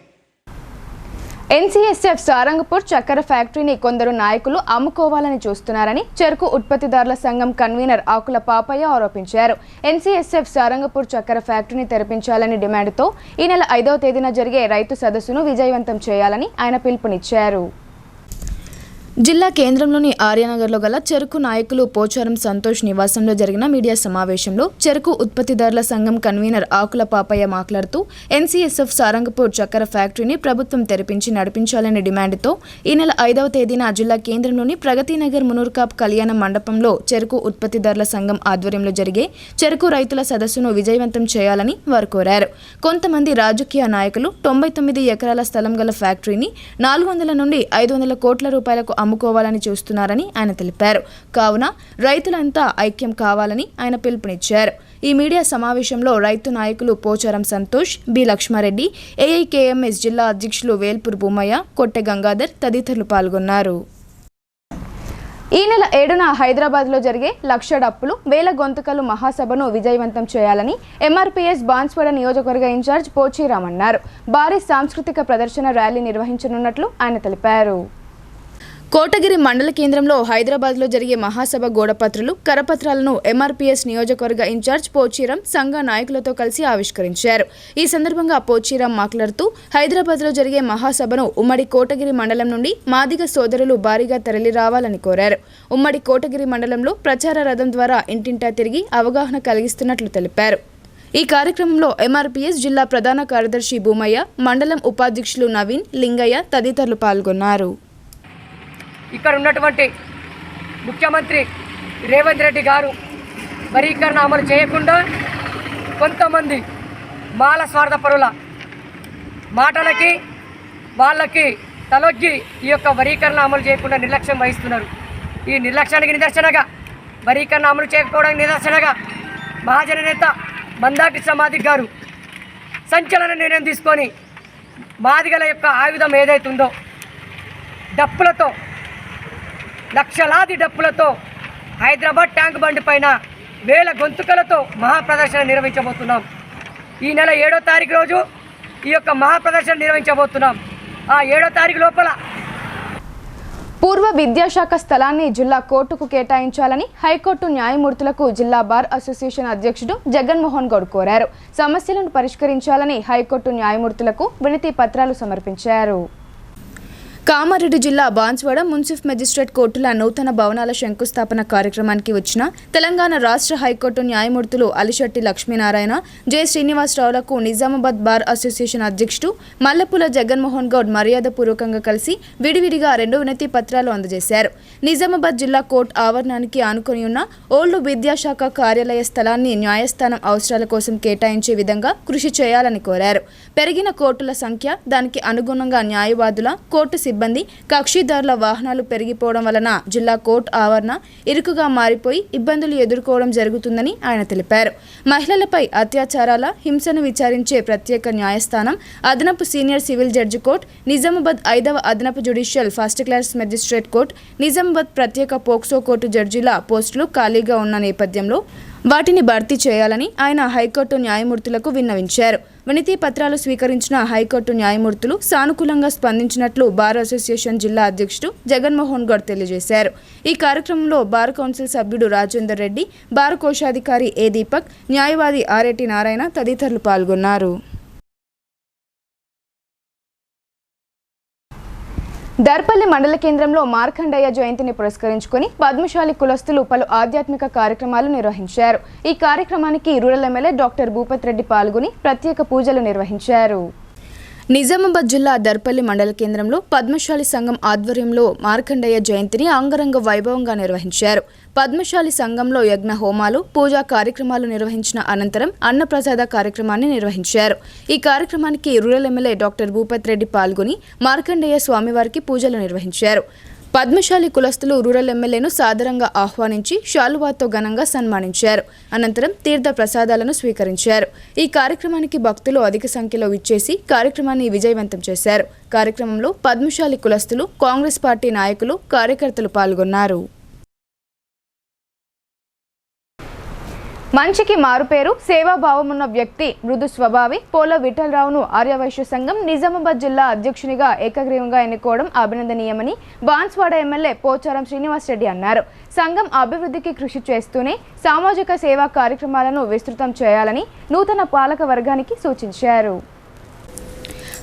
NCSF సారంగపూర్ చక్కెర ఫ్యాక్టరీని కొందరు నాయకులు అమ్ముకోవాలని చూస్తున్నారని చెరకు ఉత్పత్తిదారుల సంఘం కన్వీనర్ ఆకుల పాపయ్య ఆరోపించారు. NCSF సారంగపూర్ చక్కెర ఫ్యాక్టరీని తెరిపించాలని డిమాండ్తో ఈ నెల 5వ తేదీన జరిగే రైతు సదస్సును విజయవంతం చేయాలని ఆయన పిలుపునిచ్చారు. జిల్లా కేంద్రంలోని ఆర్యనగర్లో గల చెరకు నాయకులు పోచారం సంతోష్ నివాసంలో జరిగిన మీడియా సమావేశంలో చెరకు ఉత్పత్తిదారుల సంఘం కన్వీనర్ ఆకుల పాపయ్య మాట్లాడుతూ NCSF సారంగపూర్ చక్కెర ఫ్యాక్టరీని ప్రభుత్వం తెరిపించి నడిపించాలనే డిమాండ్తో ఈ నెల 5వ తేదీన జిల్లా కేంద్రంలోని ప్రగతినగర్ మునూర్కాప్ కళ్యాణ మండపంలో చెరకు ఉత్పత్తిదారుల సంఘం ఆధ్వర్యంలో జరిగే చెరకు రైతుల సదస్సును విజయవంతం చేయాలని వారు కోరారు. కొంతమంది రాజకీయ నాయకులు 99 ఎకరాల స్థలం గల ఫ్యాక్టరీని 400 నుండి 500 కోట్ల రూపాయలకు అమ్ముకోవాలని చూస్తున్నారని ఆయన తెలిపారు. కావున రైతులంతా ఐక్యం కావాలని ఆయన పిలుపునిచ్చారు. ఈ మీడియా సమావేశంలో రైతు నాయకులు పోచారం సంతోష్, బి లక్ష్మారెడ్డి, AIKMS జిల్లా అధ్యక్షులు వేల్పూర్ భూమయ్య, కొట్టె గంగాధర్ తదితరులు పాల్గొన్నారు. ఈ నెల 7న హైదరాబాద్లో జరిగే లక్ష డప్పులు వేల గొంతుకలు మహాసభను విజయవంతం చేయాలని ఎంఆర్పీఎస్ బాన్స్వాడ నియోజకవర్గ ఇన్ఛార్జ్ పోచీరామ్ అన్నారు. భారీ సాంస్కృతిక ప్రదర్శన ర్యాలీ నిర్వహించనున్నట్లు ఆయన తెలిపారు. కోటగిరి మండల కేంద్రంలో హైదరాబాద్లో జరిగే మహాసభ గోడపత్రులు కరపత్రాలను ఎంఆర్పీఎస్ నియోజకవర్గ ఇన్ఛార్జ్ పోచీరామ్ సంఘ నాయకులతో కలిసి ఆవిష్కరించారు. ఈ సందర్భంగా పోచీరామ్ మాట్లాడుతూ హైదరాబాద్లో జరిగే మహాసభను ఉమ్మడి కోటగిరి మండలం నుండి మాదిగ సోదరులు భారీగా తరలి రావాలని కోరారు. ఉమ్మడి కోటగిరి మండలంలో ప్రచార రథం ద్వారా ఇంటింటా తిరిగి అవగాహన కలిగిస్తున్నట్లు తెలిపారు. ఈ కార్యక్రమంలో ఎంఆర్పీఎస్ జిల్లా ప్రధాన కార్యదర్శి భూమయ్య, మండలం ఉపాధ్యక్షులు నవీన్, లింగయ్య తదితరులు పాల్గొన్నారు. ఇక్కడ ఉన్నటువంటి ముఖ్యమంత్రి రేవంత్ రెడ్డి గారు వరీకరణ అమలు చేయకుండా కొంతమంది మాల స్వార్థపరుల మాటలకి వాళ్ళకి తలొగ్గి ఈ యొక్క వరీకరణ అమలు చేయకుండా నిర్లక్ష్యం వహిస్తున్నారు. ఈ నిర్లక్ష్యానికి నిదర్శనగా వరీకరణ అమలు చేయకపోవడానికి నిదర్శనగా మహాజన నేత మందాకి సమాధి గారు సంచలన నిర్ణయం తీసుకొని మాదిగల యొక్క ఆయుధం ఏదైతుందో డప్పులతో లక్షలాది డప్పులతో హైదరాబాద్ ట్యాంక్ బండి పైన వేల గొంతుకలతో మహాప్రదర్శన నిర్వహించబోతున్నాం. ఈ నెల 7వ తారీఖు రోజు ఈ యొక్క మహాప్రదర్శన నిర్వహించబోతున్నాం. ఆ 7వ తారీఖు లోపల పూర్వ విద్యాశాఖ స్థలాన్ని జిల్లా కోర్టుకు కేటాయించాలని హైకోర్టు న్యాయమూర్తులకు జిల్లా బార్ అసోసియేషన్ అధ్యక్షుడు జగన్మోహన్ గౌడ్ కోరారు. సమస్యలను పరిష్కరించాలని హైకోర్టు న్యాయమూర్తులకు వినతి పత్రాలు సమర్పించారు. కామారెడ్డి జిల్లా బాన్స్వాడ మున్సిఫ్ మెజిస్ట్రేట్ కోర్టుల నూతన భవనాల శంకుస్థాపన కార్యక్రమానికి వచ్చిన తెలంగాణ రాష్ట్ర హైకోర్టు న్యాయమూర్తులు అలిశెట్టి లక్ష్మీనారాయణ, జె శ్రీనివాసరావులకు నిజామాబాద్ బార్ అసోసియేషన్ అధ్యక్షుడు మల్లెపూల జగన్మోహన్ గౌడ్ మర్యాదపూర్వకంగా కలిసి విడివిడిగా 2 వినతి పత్రాలు అందజేశారు. నిజామాబాద్ జిల్లా కోర్టు ఆవరణానికి ఆనుకొని ఉన్న ఓల్డ్ విద్యాశాఖ కార్యాలయ స్థలాన్ని న్యాయస్థానం అవసరాల కోసం కేటాయించే విధంగా కృషి చేయాలని కోరారు. పెరిగిన కోర్టుల సంఖ్య, దానికి అనుగుణంగా న్యాయవాదుల, కోర్టు సిబ్బంది, కక్షిదారుల వాహనాలు పెరిగిపోవడం వలన జిల్లా కోర్టు ఆవరణ ఇరుకుగా మారిపోయి ఇబ్బందులు ఎదుర్కోవడం జరుగుతుందని ఆయన తెలిపారు. మహిళలపై అత్యాచారాల, హింసను విచారించే ప్రత్యేక న్యాయస్థానం, అదనపు senior civil judge court, Nizamabad 5వ అదనపు judicial first class magistrate court, Nizamabad ప్రత్యేక పోక్సో కోర్టు జడ్జిల పోస్టులు ఖాళీగా ఉన్న నేపథ్యంలో వాటిని భర్తీ చేయాలని ఆయన హైకోర్టు న్యాయమూర్తులకు విన్నవించారు. వినతి పత్రాలు స్వీకరించిన హైకోర్టు న్యాయమూర్తులు సానుకూలంగా స్పందించినట్లు బార్ అసోసియేషన్ జిల్లా అధ్యక్షుడు జగన్మోహన్ గౌడ్ తెలియజేశారు. ఈ కార్యక్రమంలో బార్ కౌన్సిల్ సభ్యుడు రాజేందర్ రెడ్డి, బార్ కోశాధికారి ఏ దీపక్, న్యాయవాది ఆర్ఏటి నారాయణ తదితరులు పాల్గొన్నారు. దర్పల్లి మండల కేంద్రంలో మార్కండయ్య జయంతిని పురస్కరించుకుని పద్మశాలి కులస్తులు పలు ఆధ్యాత్మిక కార్యక్రమాలు నిర్వహించారు. ఈ కార్యక్రమానికి rural MLA doctor Bhupath Reddy పాల్గొని ప్రత్యేక పూజలు నిర్వహించారు. నిజామాబాద్ జిల్లా దర్పల్లి మండల కేంద్రంలో పద్మశాలి సంఘం ఆధ్వర్యంలో మార్కండయ్య జయంతిని అంగరంగ వైభవంగా నిర్వహించారు. పద్మశాలి సంఘంలో యజ్ఞ హోమాలు, పూజా కార్యక్రమాలు నిర్వహించిన అనంతరం అన్నప్రసాద కార్యక్రమాన్ని నిర్వహించారు. ఈ కార్యక్రమానికి rural MLA doctor Bhupath Reddy పాల్గొని మార్కండయ్య స్వామివారికి పూజలు నిర్వహించారు. పద్మశాలి కులస్తులు రూరల్ ఎమ్మెల్యేను సాదరంగా ఆహ్వానించి శాలువాతో ఘనంగా సన్మానించారు. అనంతరం తీర్థ ప్రసాదాలను స్వీకరించారు. ఈ కార్యక్రమానికి భక్తులు అధిక సంఖ్యలో విచ్చేసి కార్యక్రమాన్ని విజయవంతం చేశారు. కార్యక్రమంలో పద్మశాలి కులస్తులు, కాంగ్రెస్ పార్టీ నాయకులు, కార్యకర్తలు పాల్గొన్నారు. మంచికి మారుపేరు, సేవాభావం ఉన్న వ్యక్తి, మృదు స్వభావి పోల విఠలరావును ఆర్యవైశ్య సంఘం నిజామాబాద్ జిల్లా అధ్యక్షునిగా ఏకగ్రీవంగా ఎన్నుకోవడం అభినందనీయమని బాన్స్వాడ ఎమ్మెల్యే పోచారం శ్రీనివాసరెడ్డి అన్నారు. సంఘం అభివృద్ధికి కృషి చేస్తూనే సామాజిక సేవా కార్యక్రమాలను విస్తృతం చేయాలని నూతన పాలక వర్గానికి సూచించారు.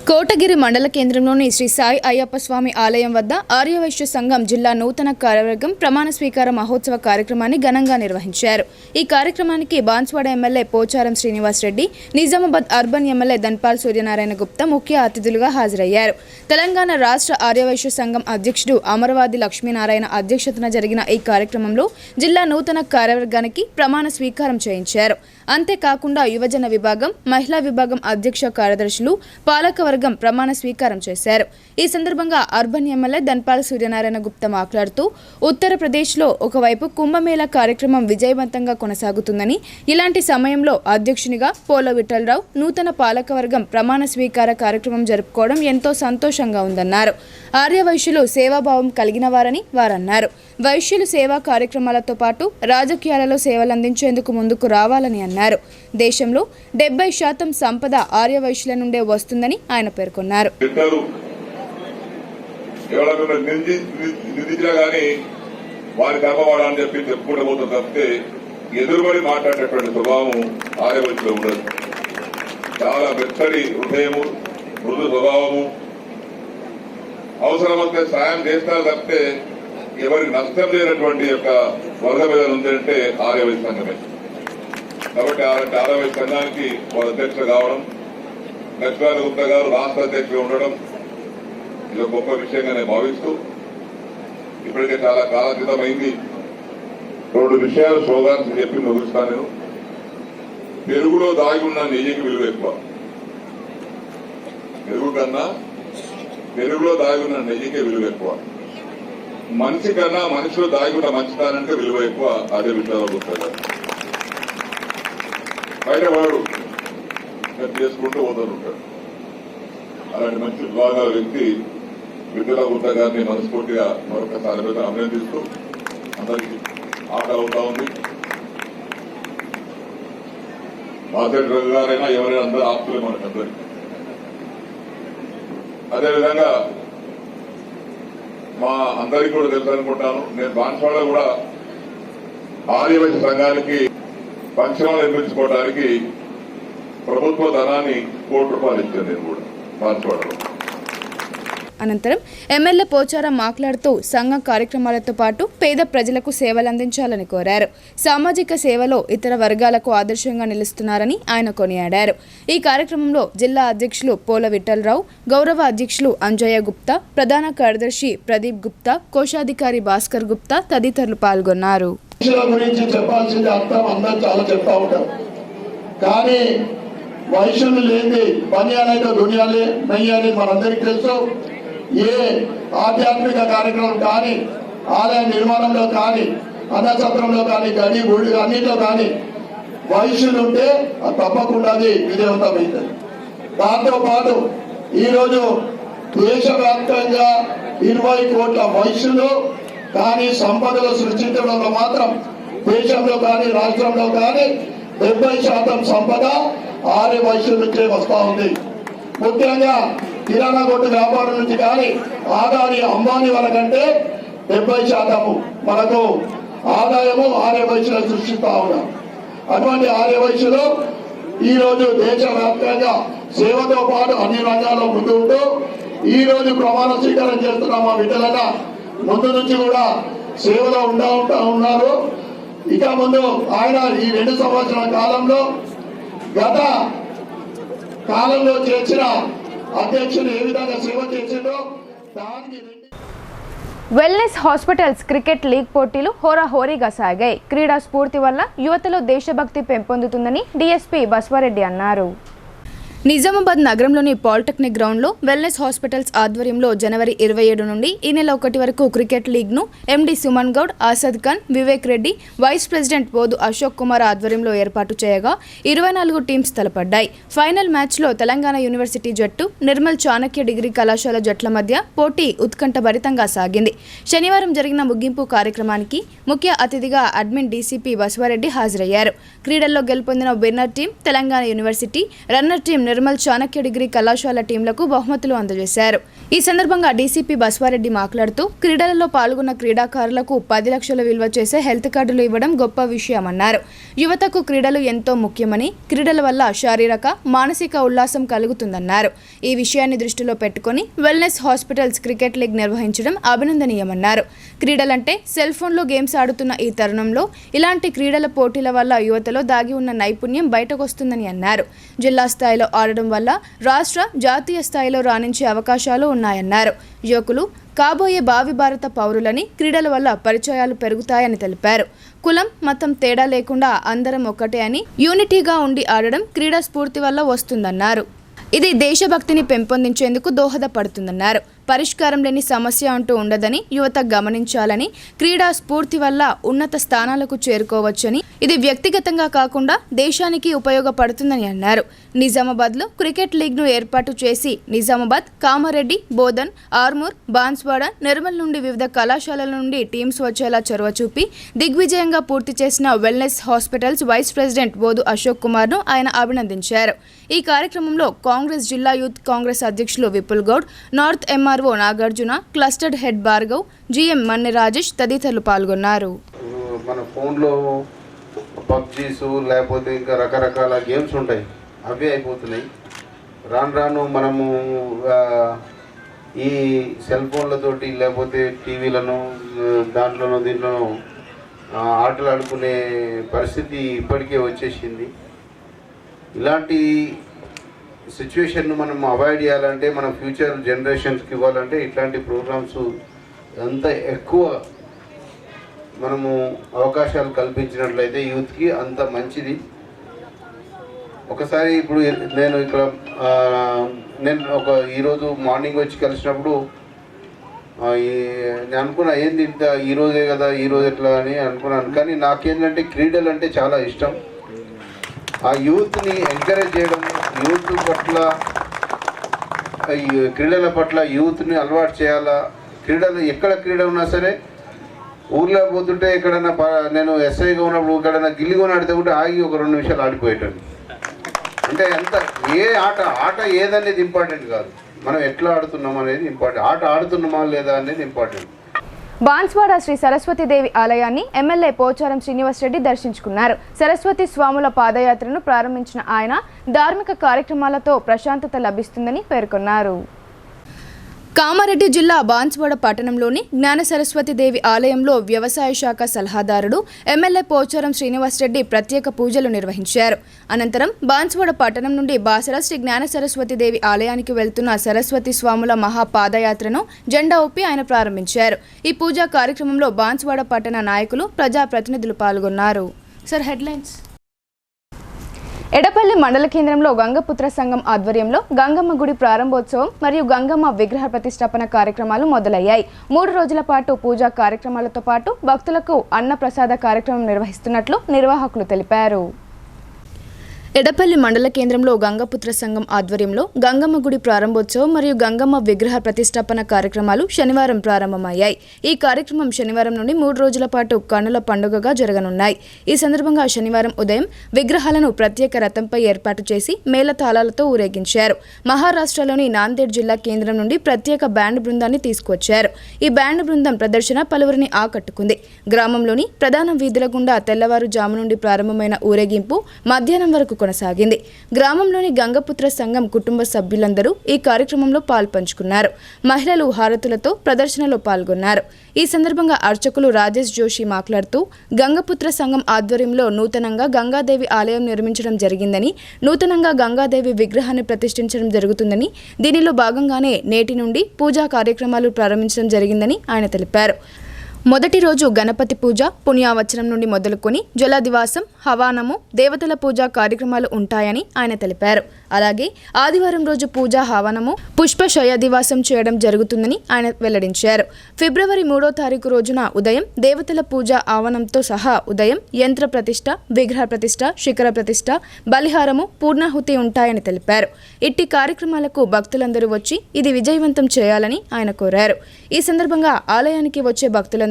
కోటగిరి మండల కేంద్రంలోని శ్రీ సాయి అయ్యప్ప స్వామి ఆలయం వద్ద ఆర్యవైశ్య సంఘం జిల్లా నూతన కార్యవర్గం ప్రమాణ స్వీకార మహోత్సవ కార్యక్రమాన్ని ఘనంగా నిర్వహించారు. ఈ కార్యక్రమానికి Banswada MLA Pocharam Srinivasa Reddy, Nizamabad urban MLA Dhanpal Suryanarayana Gupta ముఖ్య అతిథులుగా హాజరయ్యారు. తెలంగాణ రాష్ట్ర ఆర్యవైశ్య సంఘం అధ్యక్షుడు అమరవాది లక్ష్మీనారాయణ అధ్యక్షతన జరిగిన ఈ కార్యక్రమంలో జిల్లా నూతన కార్యవర్గానికి ప్రమాణ స్వీకారం చేయించారు. అంతేకాకుండా యువజన విభాగం, మహిళా విభాగం అధ్యక్ష కార్యదర్శులు, పాలకవర్గం ప్రమాణ స్వీకారం చేశారు. ఈ సందర్భంగా అర్బన్ ఎమ్మెల్యే ధన్పాల్ సూర్యనారాయణ గుప్తా మాట్లాడుతూ ఉత్తరప్రదేశ్లో ఒకవైపు కుంభమేళా కార్యక్రమం విజయవంతంగా కొనసాగుతుందని, ఇలాంటి సమయంలో అధ్యక్షునిగా పోల విఠలరావు నూతన పాలకవర్గం ప్రమాణ స్వీకార కార్యక్రమం జరుపుకోవడం ఎంతో సంతోషంగా ఉందన్నారు. ఆర్యవైశ్యులు సేవాభావం కలిగిన వారని వారన్నారు. వైశ్యులు సేవా కార్యక్రమాలతో పాటు రాజకీయాలలో సేవలు అందించేందుకు ముందుకు రావాలని అన్నారు. దేశంలో 70% సంపద ఆర్య వైశ్యుల నుండే వస్తుందని ఆయన పేర్కొన్నారు. వారి కర్మవాడ అని చెప్పి చెప్పుకుంటూ పోతుంది తప్పితే ఎదురుబడి మాట్లాడేటువంటి స్వభావం ఆర్యవైశ్యులో ఉండదు. చాలా మెత్తడి హృదయము, మృదు స్వభావము, అవసరమైతే సాయం చేస్తారు తప్పితే ఎవరికి నష్టం లేనటువంటి యొక్క వర్గ మీద ఉందంటే ఆర్యవైశ్య సంఘమే. కాబట్టి అలాంటి ఆర్యవైశ్య సంఘానికి వాళ్ళ అధ్యక్షులు కావడం, లక్ష్మణ గుప్తా గారు రాష్ట్ర అధ్యక్షులు ఉండడం ఇది గొప్ప విషయంగా నేను భావిస్తూ, ఇప్పటికే చాలా కాలతీతమైంది. 2 విషయాలు స్లోగాన్స్ చెప్పి ముగిస్తాను. నేను పెరుగులో దాగి ఉన్న నెయ్యికి విలువ ఎక్కువ. పెరుగు కన్నా పెరుగులో దాగి ఉన్న నెయ్యికి విలువ ఎక్కువ. మనిషి కన్నా మనిషిలో దాగి ఉన్న మంచిదానంటే విలువ ఎక్కువ. అదే విషయాలు గుర్తారు. బయట వాడు చేసుకుంటూ పోతుంటాడు. అలాంటి మంచి విభాగాల వ్యక్తి విద్యుల గుప్తా గారిని మనస్ఫూర్తిగా మరొకసారి మీద అభినందిస్తూ అందరికీ ఆకలి అవుతా ఉంది. బాధ్యత రవి గారైనా ఎవరైనా అందరూ ఆప్తులే మనకందరికి. అదేవిధంగా మా అందరికీ కూడా తెలుసు అనుకుంటాను, నేను బాన్స్వాడలో కూడా ఆర్యవైశ్య సంఘానికి పంచనాలు నిర్మించుకోవడానికి ప్రభుత్వ ధనాన్ని ₹1 ఇచ్చాను. నేను కూడా బాన్స్వాడలో. అనంతరం ఎమ్మెల్యే పోచారం మాట్లాడుతూ సంఘ కార్యక్రమాలతో పాటు పేద ప్రజలకు సేవలు అందించాలని కోరారు. సామాజిక సేవలో ఇతర వర్గాలకు ఆదర్శంగా నిలుస్తున్నారని ఆయన కొనియాడారు. ఈ కార్యక్రమంలో జిల్లా అధ్యక్షులు పోల విఠలరావు, గౌరవ అధ్యక్షులు అంజయ్య గుప్తా, ప్రధాన కార్యదర్శి ప్రదీప్ గుప్తా, కోశాధికారి భాస్కర్ గుప్తా తదితరులు పాల్గొన్నారు. గురించి చెప్పాల్సింది అర్థం అందరూ చాలా చెప్తా ఉంటారు, కానీ వైశ్యులు లేని పని అనేది దునియాలే నయ్యి అనేది మనందరికీ తెలుసు. ఏ ఆధ్యాత్మిక కార్యక్రమం కానీ, ఆలయ నిర్మాణంలో కానీ, అన్నసత్రంలో కానీ, గడి గుడి అన్నింటిలో కానీ వైశ్యులు ఉంటే అది తప్పకుండా విజయవంతమైంది. దాంతోపాటు ఈరోజు దేశవ్యాప్తంగా 20 కోట్ల వైశ్యులు కానీ సంపదలు సృష్టించడంలో మాత్రం దేశంలో కానీ రాష్ట్రంలో కానీ 70% సంపద ఆర్య వైశ్యుల నుంచే వస్తా ఉంది. ముఖ్యంగా కిరాణా కొట్టు వ్యాపారం నుంచి కానీ ఆదాని అంబానీ వరకంటే 70% మనకు ఆదాయము ఆర్య వైశ్యులు సృష్టిస్తా ఉన్నాం. అటువంటి ఆర్య వైశ్యులు ఈ రోజు దేశవ్యాప్తంగా సేవతో పాటు అన్ని రంగాల్లో ముందు ఉంటూ ఈ రోజు ప్రమాణ స్వీకారం చేస్తున్న మా బిడ్డలన్న ముందు నుంచి కూడా సేవలో ఉన్నారు. ఇక ముందు ఆయన ఈ 2 సంవత్సరాల కాలంలో గత కాలంలో చేసిన అధ్యక్షులు ఏ విధంగా సేవ చేసిందో దానికి వెల్నెస్ హాస్పిటల్స్ క్రికెట్ లీగ్ పోటీలు హోరాహోరీగా సాగాయి. క్రీడా స్ఫూర్తి వల్ల యువతలో దేశభక్తి పెంపొందుతుందని డీఎస్పీ బస్వారెడ్డి అన్నారు. నిజామాబాద్ నగరంలోని పాలిటెక్నిక్ గ్రౌండ్లో వెల్నెస్ హాస్పిటల్స్ ఆధ్వర్యంలో జనవరి 27 నుండి ఈ నెల 1 వరకు క్రికెట్ లీగ్ను ఎండి సుమన్ గౌడ్, ఆసద్ ఖాన్, వివేక్ రెడ్డి, వైస్ ప్రెసిడెంట్ బోధు అశోక్ కుమార్ ఆధ్వర్యంలో ఏర్పాటు చేయగా 24 టీమ్స్ తలపడ్డాయి. ఫైనల్ మ్యాచ్లో తెలంగాణ యూనివర్సిటీ జట్టు, నిర్మల్ చాణక్య డిగ్రీ కళాశాల జట్ల మధ్య పోటీ ఉత్కంఠభరితంగా సాగింది. శనివారం జరిగిన ముగింపు కార్యక్రమానికి ముఖ్య అతిథిగా అడ్మిన్ డీసీపీ బస్వారెడ్డి హాజరయ్యారు. క్రీడల్లో గెలుపొందిన winner team Telangana university, runner team Nirmal Chanakya degree కళాశాల టీంలకు బహుమతులు అందజేశారు. ఈ సందర్భంగా డీసీపీ బస్వారెడ్డి మాట్లాడుతూ క్రీడలలో పాల్గొన్న క్రీడాకారులకు 10 లక్షల విలువ చేసే హెల్త్ కార్డులు ఇవ్వడం గొప్ప విషయమన్నారు. యువతకు క్రీడలు ఎంతో ముఖ్యమని, క్రీడల వల్ల శారీరక, మానసిక ఉల్లాసం కలుగుతుందన్నారు. ఈ విషయాన్ని దృష్టిలో పెట్టుకుని వెల్నెస్ హాస్పిటల్స్ క్రికెట్ లీగ్ నిర్వహించడం అభినందనీయమన్నారు. క్రీడలంటే సెల్ ఫోన్లో గేమ్స్ ఆడుతున్న ఈ తరుణంలో ఇలాంటి క్రీడల పోటీల వల్ల యువతలో దాగి ఉన్న నైపుణ్యం బయటకొస్తుందని అన్నారు. జిల్లా స్థాయిలో ఆడడం వల్ల రాష్ట్ర, జాతీయ స్థాయిలో రాణించే అవకాశాలు ఉన్నాయన్నారు. యువకులు కాబోయే భావి భారత పౌరులని, క్రీడల వల్ల పరిచయాలు పెరుగుతాయని తెలిపారు. కులం, మతం తేడా లేకుండా అందరం ఒక్కటే అని యూనిటీగా ఉండి ఆడడం క్రీడా స్ఫూర్తి వల్ల వస్తుందన్నారు. ఇది దేశభక్తిని పెంపొందించేందుకు దోహదపడుతుందన్నారు. పరిష్కారం లేని సమస్య అంటూ ఉండదని యువత గమనించాలని, క్రీడా స్ఫూర్తి వల్ల ఉన్నత స్థానాలకు చేరుకోవచ్చని, ఇది వ్యక్తిగతంగా కాకుండా దేశానికి ఉపయోగపడుతుందని అన్నారు. నిజామాబాద్లో క్రికెట్ లీగ్ను ఏర్పాటు చేసి నిజామాబాద్, కామారెడ్డి, బోధన్, ఆర్మూర్, బాన్స్వాడ, నిర్మల్ నుండి వివిధ కళాశాలల నుండి టీమ్స్ వచ్చేలా చొరవ చూపి దిగ్విజయంగా పూర్తి చేసిన wellness hospitals vice president బోధు Ashok కుమార్ను ఆయన అభినందించారు. ఈ కార్యక్రమంలో కాంగ్రెస్ జిల్లా యూత్ కాంగ్రెస్ అధ్యక్షులు Vipul Goud, north MRO Nagarjuna, clustered head Bhargav, GM Manne Rajesh తదితరులు పాల్గొన్నారు. మన ఫోన్లో పబ్జీస్ లేకపోతే ఇంకా రకరకాల గేమ్స్ ఉంటాయి, అవే అయిపోతున్నాయి. రాను రాను మనము ఈ సెల్ ఫోన్లతోటి లేకపోతే టీవీలను దీంట్లోనూ ఆటలు ఆడుకునే పరిస్థితి ఇప్పటికే వచ్చేసింది. ఇలాంటి సిచ్యువేషన్ను మనం అవాయిడ్ చేయాలంటే, మన ఫ్యూచర్ జనరేషన్స్కి ఇవ్వాలంటే ఇట్లాంటి ప్రోగ్రామ్స్ అంత ఎక్కువ మనము అవకాశాలు కల్పించినట్లయితే యూత్కి అంత మంచిది. ఒకసారి ఇప్పుడు నేను ఈరోజు మార్నింగ్ వచ్చి కలిసినప్పుడు నేను అనుకున్నా, ఏంది ఇంత ఈరోజే కదా, ఈరోజు ఎట్లా అని అనుకున్నాను. కానీ నాకేంటంటే క్రీడలు అంటే చాలా ఇష్టం. ఆ యూత్ని ఎంకరేజ్ చేయడం, యూత్ పట్ల క్రీడల పట్ల యూత్ని అలవాటు చేయాలా. క్రీడలు ఎక్కడ క్రీడ ఉన్నా సరే, ఊర్లో పోతుంటే ఎక్కడన్నా నేను ఎస్ఐగా ఉన్నప్పుడు ఎక్కడన్నా గిల్లికొని ఆడితే కూడా ఆగి ఒక 2 నిమిషాలు ఆడిపోయేటాను. అంటే ఏ ఆట ఏదనేది ఇంపార్టెంట్ కాదు, మనం ఎట్లా ఆడుతున్నాం అనేది ఇంపార్టెంట్. ఆట ఆడుతున్నామా లేదా అనేది ఇంపార్టెంట్. బాన్స్వాడ శ్రీ సరస్వతీదేవి ఆలయాన్ని ఎమ్మెల్యే పోచారం శ్రీనివాస్ రెడ్డి దర్శించుకున్నారు. సరస్వతి స్వాముల పాదయాత్రను ప్రారంభించిన ఆయన ధార్మిక కార్యక్రమాలతో ప్రశాంతత లభిస్తుందని పేర్కొన్నారు. కామారెడ్డి జిల్లా బాన్స్వాడ పట్టణంలోని జ్ఞాన సరస్వతీదేవి ఆలయంలో వ్యవసాయ శాఖ సలహాదారుడు ఎమ్మెల్యే పోచారం శ్రీనివాస్ రెడ్డి ప్రత్యేక పూజలు నిర్వహించారు. అనంతరం బాన్స్వాడ పట్టణం నుండి బాసర శ్రీ జ్ఞాన సరస్వతీదేవి ఆలయానికి వెళ్తున్న సరస్వతి స్వాముల మహాపాదయాత్రను జెండా ఊపి ఆయన ప్రారంభించారు. ఈ పూజా కార్యక్రమంలో బాన్స్వాడ పట్టణ నాయకులు, ప్రజాప్రతినిధులు పాల్గొన్నారు. Sir headlines. ఎడపల్లి మండల కేంద్రంలో గంగపుత్ర సంఘం ఆధ్వర్యంలో గంగమ్మ గుడి ప్రారంభోత్సవం మరియు గంగమ్మ విగ్రహ ప్రతిష్టాపన కార్యక్రమాలు మొదలయ్యాయి. 3 రోజుల పాటు పూజా కార్యక్రమాలతో పాటు భక్తులకు అన్న ప్రసాద కార్యక్రమం నిర్వహిస్తున్నట్లు నిర్వాహకులు తెలిపారు. ఎడపల్లి మండల కేంద్రంలో గంగపుత్ర సంఘం ఆధ్వర్యంలో గంగమ్మ గుడి ప్రారంభోత్సవం మరియు గంగమ్మ విగ్రహ ప్రతిష్టాపన కార్యక్రమాలు శనివారం ప్రారంభమయ్యాయి. ఈ కార్యక్రమం శనివారం నుండి 3 రోజుల పాటు కన్నుల పండుగగా జరగనున్నాయి. ఈ సందర్భంగా శనివారం ఉదయం విగ్రహాలను ప్రత్యేక రథంపై ఏర్పాటు చేసి మేళతాళాలతో ఊరేగించారు. మహారాష్ట్రలోని నాందేడ్ జిల్లా కేంద్రం నుండి ప్రత్యేక బ్యాండ్ బృందాన్ని తీసుకువచ్చారు. ఈ బ్యాండ్ బృందం ప్రదర్శన పలువురిని ఆకట్టుకుంది. గ్రామంలోని ప్రధాన వీధుల గుండా తెల్లవారుజాము నుండి ప్రారంభమైన ఊరేగింపు మధ్యాహ్నం వరకు కొనసాగింది. గ్రామంలోని గంగపుత్ర సంఘం కుటుంబ సభ్యులందరూ ఈ కార్యక్రమంలో పాల్పంచుకున్నారు. మహిళలు హారతులతో ప్రదర్శనలో పాల్గొన్నారు. ఈ సందర్భంగా అర్చకులు రాజేష్ జోషి మాట్లాడుతూ గంగపుత్ర సంఘం ఆధ్వర్యంలో నూతనంగా గంగాదేవి ఆలయం నిర్మించడం జరిగిందని, నూతనంగా గంగాదేవి విగ్రహాన్ని ప్రతిష్ఠించడం జరుగుతుందని, దీనిలో భాగంగానే నేటి నుండి పూజా కార్యక్రమాలు ప్రారంభించడం జరిగిందని ఆయన తెలిపారు. మొదటి రోజు గణపతి పూజ, పుణ్యావచనం నుండి మొదలుకొని జలదివాసం, హవానము, దేవతల పూజ కార్యక్రమాలు ఉంటాయని ఆయన తెలిపారు. అలాగే ఆదివారం రోజు పూజ, హవనము, పుష్పశయ దివాసం చేయడం జరుగుతుందని ఆయన వెల్లడించారు. ఫిబ్రవరి 3వ తారీఖు రోజున ఉదయం దేవతల పూజ ఆవనంతో సహా ఉదయం యంత్ర ప్రతిష్ఠ, విగ్రహ ప్రతిష్ఠ, శిఖర ప్రతిష్ఠ, బలిహారము, పూర్ణాహుతి ఉంటాయని తెలిపారు. ఇట్టి కార్యక్రమాలకు భక్తులందరూ వచ్చి ఇది విజయవంతం చేయాలని ఆయన కోరారు. ఈ సందర్భంగా ఆలయానికి వచ్చే భక్తులందరికీ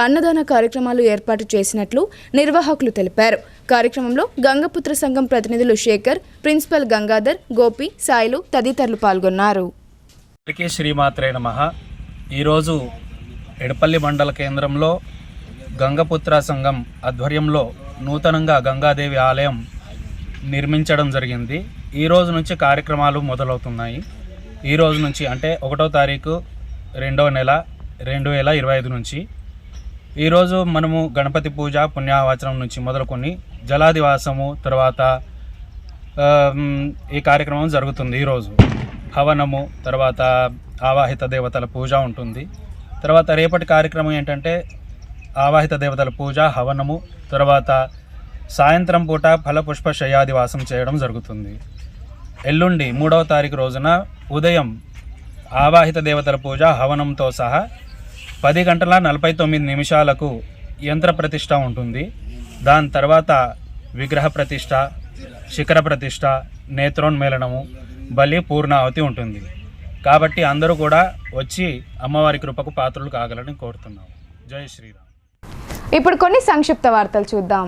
అన్నదాన కార్యక్రమాలు ఏర్పాటు చేసినట్లు నిర్వాహకులు తెలిపారు. కార్యక్రమంలో గంగపుత్ర సంఘం ప్రతినిధులు శేఖర్, ప్రిన్సిపల్ గంగాధర్, గోపి, సాయిలు తదితరులు పాల్గొన్నారు. శ్రీమాత్రే నమః. ఈరోజు ఎడపల్లి మండల కేంద్రంలో గంగపుత్ర సంఘం ఆధ్వర్యంలో నూతనంగా గంగాదేవి ఆలయం నిర్మించడం జరిగింది. ఈ రోజు నుంచి కార్యక్రమాలు మొదలవుతున్నాయి. ఈ రోజు నుంచి అంటే 1వ తారీఖు 2వ నెల 2025 నుంచి ఈరోజు మనము గణపతి పూజ, పుణ్యావచనం నుంచి మొదలుకొని జలాదివాసము, తర్వాత ఈ కార్యక్రమం జరుగుతుంది. ఈరోజు హవనము, తర్వాత ఆవాహిత దేవతల పూజ ఉంటుంది. తర్వాత రేపటి కార్యక్రమం ఏంటంటే ఆవాహిత దేవతల పూజ, హవనము, తర్వాత సాయంత్రం పూట ఫలపుష్ప శయాదివాసం చేయడం జరుగుతుంది. ఎల్లుండి 3వ తారీఖు రోజున ఉదయం ఆవాహిత దేవతల పూజ హవనంతో సహా 10 గంటల 49 నిమిషాలకు యంత్ర ప్రతిష్ట ఉంటుంది. దాని తర్వాత విగ్రహ ప్రతిష్ట, శిఖర ప్రతిష్ట, నేత్రోన్మేళనము, బలి, పూర్ణావతి ఉంటుంది. కాబట్టి అందరూ కూడా వచ్చి అమ్మవారి కృపకు పాత్రలు కాగలని కోరుతున్నాము. జై శ్రీరామ్. ఇప్పుడు కొన్ని సంక్షిప్త వార్తలు చూద్దాం.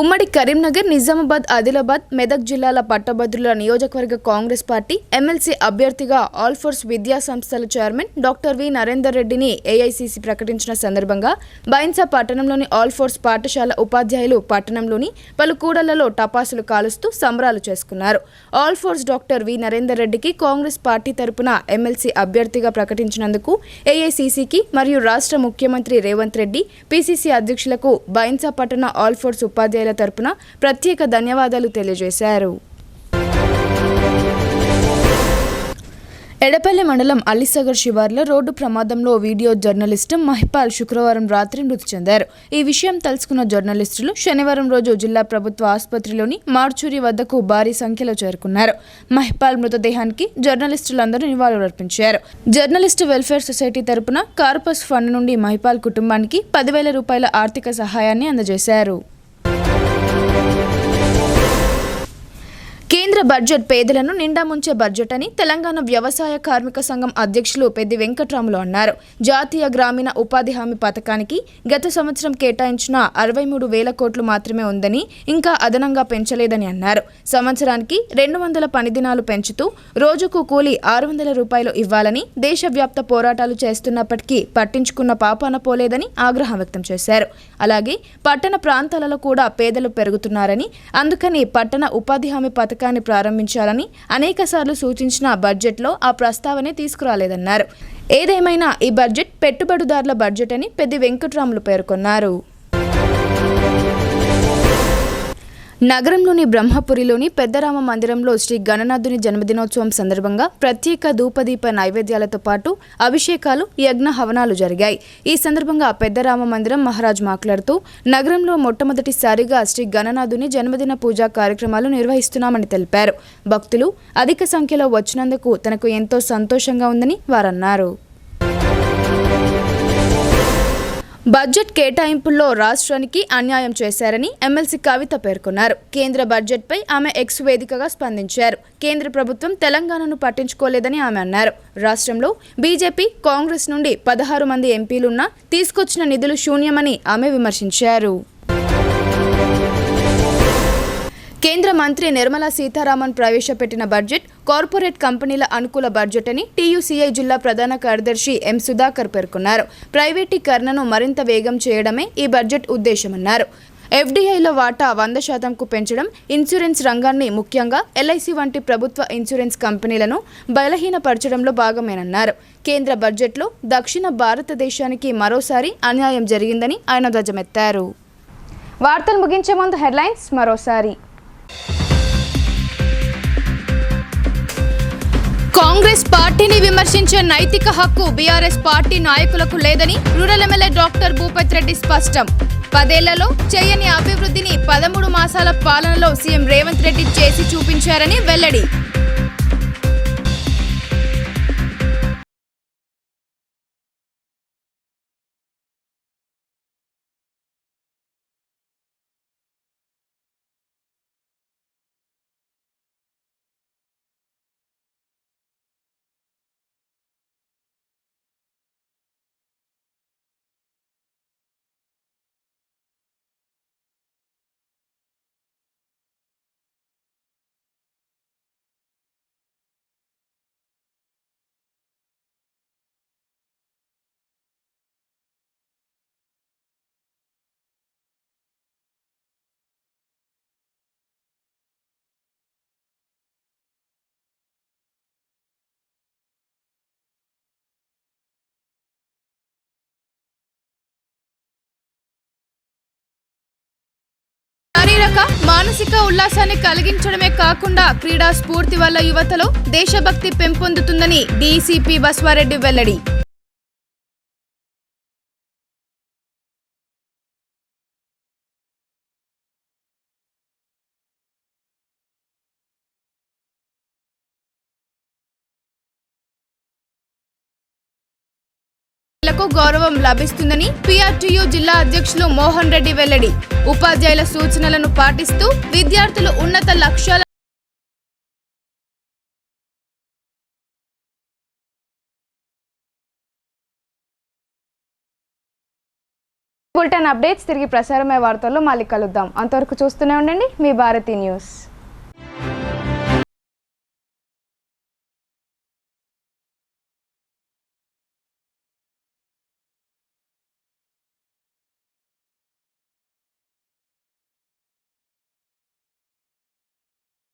ఉమ్మడి కరీంనగర్, నిజామాబాద్, ఆదిలాబాద్, మెదక్ జిల్లాల పట్టభద్రుల నియోజకవర్గ కాంగ్రెస్ పార్టీ ఎమ్మెల్సీ అభ్యర్థిగా ఆల్ ఫోర్స్ విద్యా సంస్థల చైర్మన్ డాక్టర్ వి నరేందర్ రెడ్డిని ఏఐసీసీ ప్రకటించిన సందర్భంగా బైన్సా పట్టణంలోని ఆల్ ఫోర్స్ పాఠశాల ఉపాధ్యాయులు పట్టణంలోని పలు కూడళ్లలో టపాసులు కాలుస్తూ సంబరాలు చేసుకున్నారు. All force doctor V Narender రెడ్డికి కాంగ్రెస్ పార్టీ తరపున ఎమ్మెల్సీ అభ్యర్థిగా ప్రకటించినందుకు ఏఐసీసీకి మరియు రాష్ట్ర ముఖ్యమంత్రి రేవంత్ రెడ్డి, పీసీసీ అధ్యక్షులకు బైన్సా పట్టణ ఆల్ ఫోర్స్ ఉపాధ్యాయుల తరపున ప్రత్యేక ధన్యవాదాలు తెలియజేశారు. ఎడపల్లి మండలం అలీసాగర్ శివార్లో రోడ్డు ప్రమాదంలో వీడియో జర్నలిస్టు మహిపాల్ శుక్రవారం రాత్రి మృతి చెందారు. ఈ విషయం తెలుసుకున్న జర్నలిస్టులు శనివారం రోజు జిల్లా ప్రభుత్వ ఆసుపత్రిలోని మార్చూరి వద్దకు భారీ సంఖ్యలో చేరుకున్నారు. మహిపాల్ మృతదేహానికి జర్నలిస్టులందరూ నివాళులర్పించారు. జర్నలిస్టు వెల్ఫేర్ సొసైటీ తరపున కార్పస్ ఫండ్ నుండి మహిపాల్ కుటుంబానికి 10,000 రూపాయల ఆర్థిక సహాయాన్ని అందజేశారు. కేంద్ర బడ్జెట్ పేదలను నిండా ముంచే బడ్జెట్ అని తెలంగాణ వ్యవసాయ కార్మిక సంఘం అధ్యక్షులు పెద్ది వెంకట్రాములు అన్నారు. జాతీయ గ్రామీణ ఉపాధి హామీ పథకానికి గత సంవత్సరం కేటాయించిన 63,000 కోట్లు మాత్రమే ఉందని, ఇంకా అదనంగా పెంచలేదని అన్నారు. సంవత్సరానికి 200 పని దినాలు పెంచుతూ రోజుకు కూలీ 600 రూపాయలు ఇవ్వాలని దేశవ్యాప్త పోరాటాలు చేస్తున్నప్పటికీ పట్టించుకున్న పాపాన పోలేదని ఆగ్రహం వ్యక్తం చేశారు. అలాగే పట్టణ ప్రాంతాలలో కూడా పేదలు పెరుగుతున్నారని, అందుకని పట్టణ ఉపాధి హామీ పథకాన్ని ప్రారంభించాలని అనేకసార్లు సూచించిన బడ్జెట్లో ఆ ప్రస్తావనే తీసుకురాలేదన్నారు. ఏదేమైనా ఈ బడ్జెట్ పెట్టుబడిదారుల బడ్జెట్ అని పెద్ది వెంకట్రాములు పేర్కొన్నారు. నగరంలోని బ్రహ్మపురిలోని పెద్దరామ మందిరంలో శ్రీ గణనాథుని జన్మదినోత్సవం సందర్భంగా ప్రత్యేక ధూపదీప నైవేద్యాలతో పాటు అభిషేకాలు, యజ్ఞ హవనాలు జరిగాయి. ఈ సందర్భంగా పెద్దరామ మందిరం మహారాజ్ మాట్లాడుతూ నగరంలో మొట్టమొదటిసారిగా శ్రీ గణనాథుని జన్మదిన పూజా కార్యక్రమాలు నిర్వహిస్తున్నామని తెలిపారు. భక్తులు అధిక సంఖ్యలో వచ్చినందుకు తనకు ఎంతో సంతోషంగా ఉందని వారన్నారు. బడ్జెట్ కేటాయింపుల్లో రాష్ట్రానికి అన్యాయం చేశారని ఎమ్మెల్సీ కవిత పేర్కొన్నారు. కేంద్ర బడ్జెట్పై ఆమె ఎక్స్ వేదికగా స్పందించారు. కేంద్ర ప్రభుత్వం తెలంగాణను పట్టించుకోలేదని ఆమె అన్నారు. రాష్ట్రంలో బీజేపీ, కాంగ్రెస్ నుండి 16 మంది ఎంపీలున్నా తీసుకొచ్చిన నిధులు శూన్యమని ఆమె విమర్శించారు. కేంద్ర మంత్రి నిర్మలా సీతారామన్ ప్రవేశపెట్టిన బడ్జెట్ కార్పొరేట్ కంపెనీల అనుకూల బడ్జెట్ అని టీయూసీఐ జిల్లా ప్రధాన కార్యదర్శి ఎం సుధాకర్ పేర్కొన్నారు. ప్రైవేటీకరణను మరింత వేగం చేయడమే ఈ బడ్జెట్ ఉద్దేశమన్నారు. ఎఫ్డీఐలో వాటా 100%కు పెంచడం, ఇన్సూరెన్స్ రంగాన్ని ముఖ్యంగా ఎల్ఐసి వంటి ప్రభుత్వ ఇన్సూరెన్స్ కంపెనీలను బలహీనపరచడంలో భాగమేనన్నారు. కేంద్ర బడ్జెట్లో దక్షిణ భారతదేశానికి మరోసారి అన్యాయం జరిగిందని ఆయన ధ్వజమెత్తారు. వార్తలు ముగించే ముందు హెడ్లైన్స్ మరోసారి. కాంగ్రెస్ పార్టీని విమర్శించే నైతిక హక్కు బీఆర్ఎస్ పార్టీ నాయకులకు లేదని rural MLA doctor Bhupath Reddy స్పష్టం. 10 ఏళ్లలో చేయని అభివృద్ధిని 13 మాసాల పాలనలో సీఎం రేవంత్ రెడ్డి చేసి చూపించారని వెల్లడి. శారీరక, మానసిక ఉల్లాసాన్ని కలిగించడమే కాకుండా క్రీడా స్ఫూర్తి వల్ల యువతలో దేశభక్తి పెంపొందుతుందని డీసీపీ బస్వారెడ్డి వెల్లడి. లకు గౌరవం లభిస్తుందని పిఆర్టీయూ జిల్లా అధ్యక్షులు మోహన్ రెడ్డి వెల్లడి. ఉపాధ్యాయుల సూచనలను పాటిస్తూ విద్యార్థులు ఉన్నత లక్ష్యాల బులెటిన్ అప్డేట్స్ తిరిగి ప్రసారమయ్యే వార్తల్లో మళ్ళీ కలుద్దాం. అంతవరకు చూస్తూనే ఉండండి మీ భారతి న్యూస్.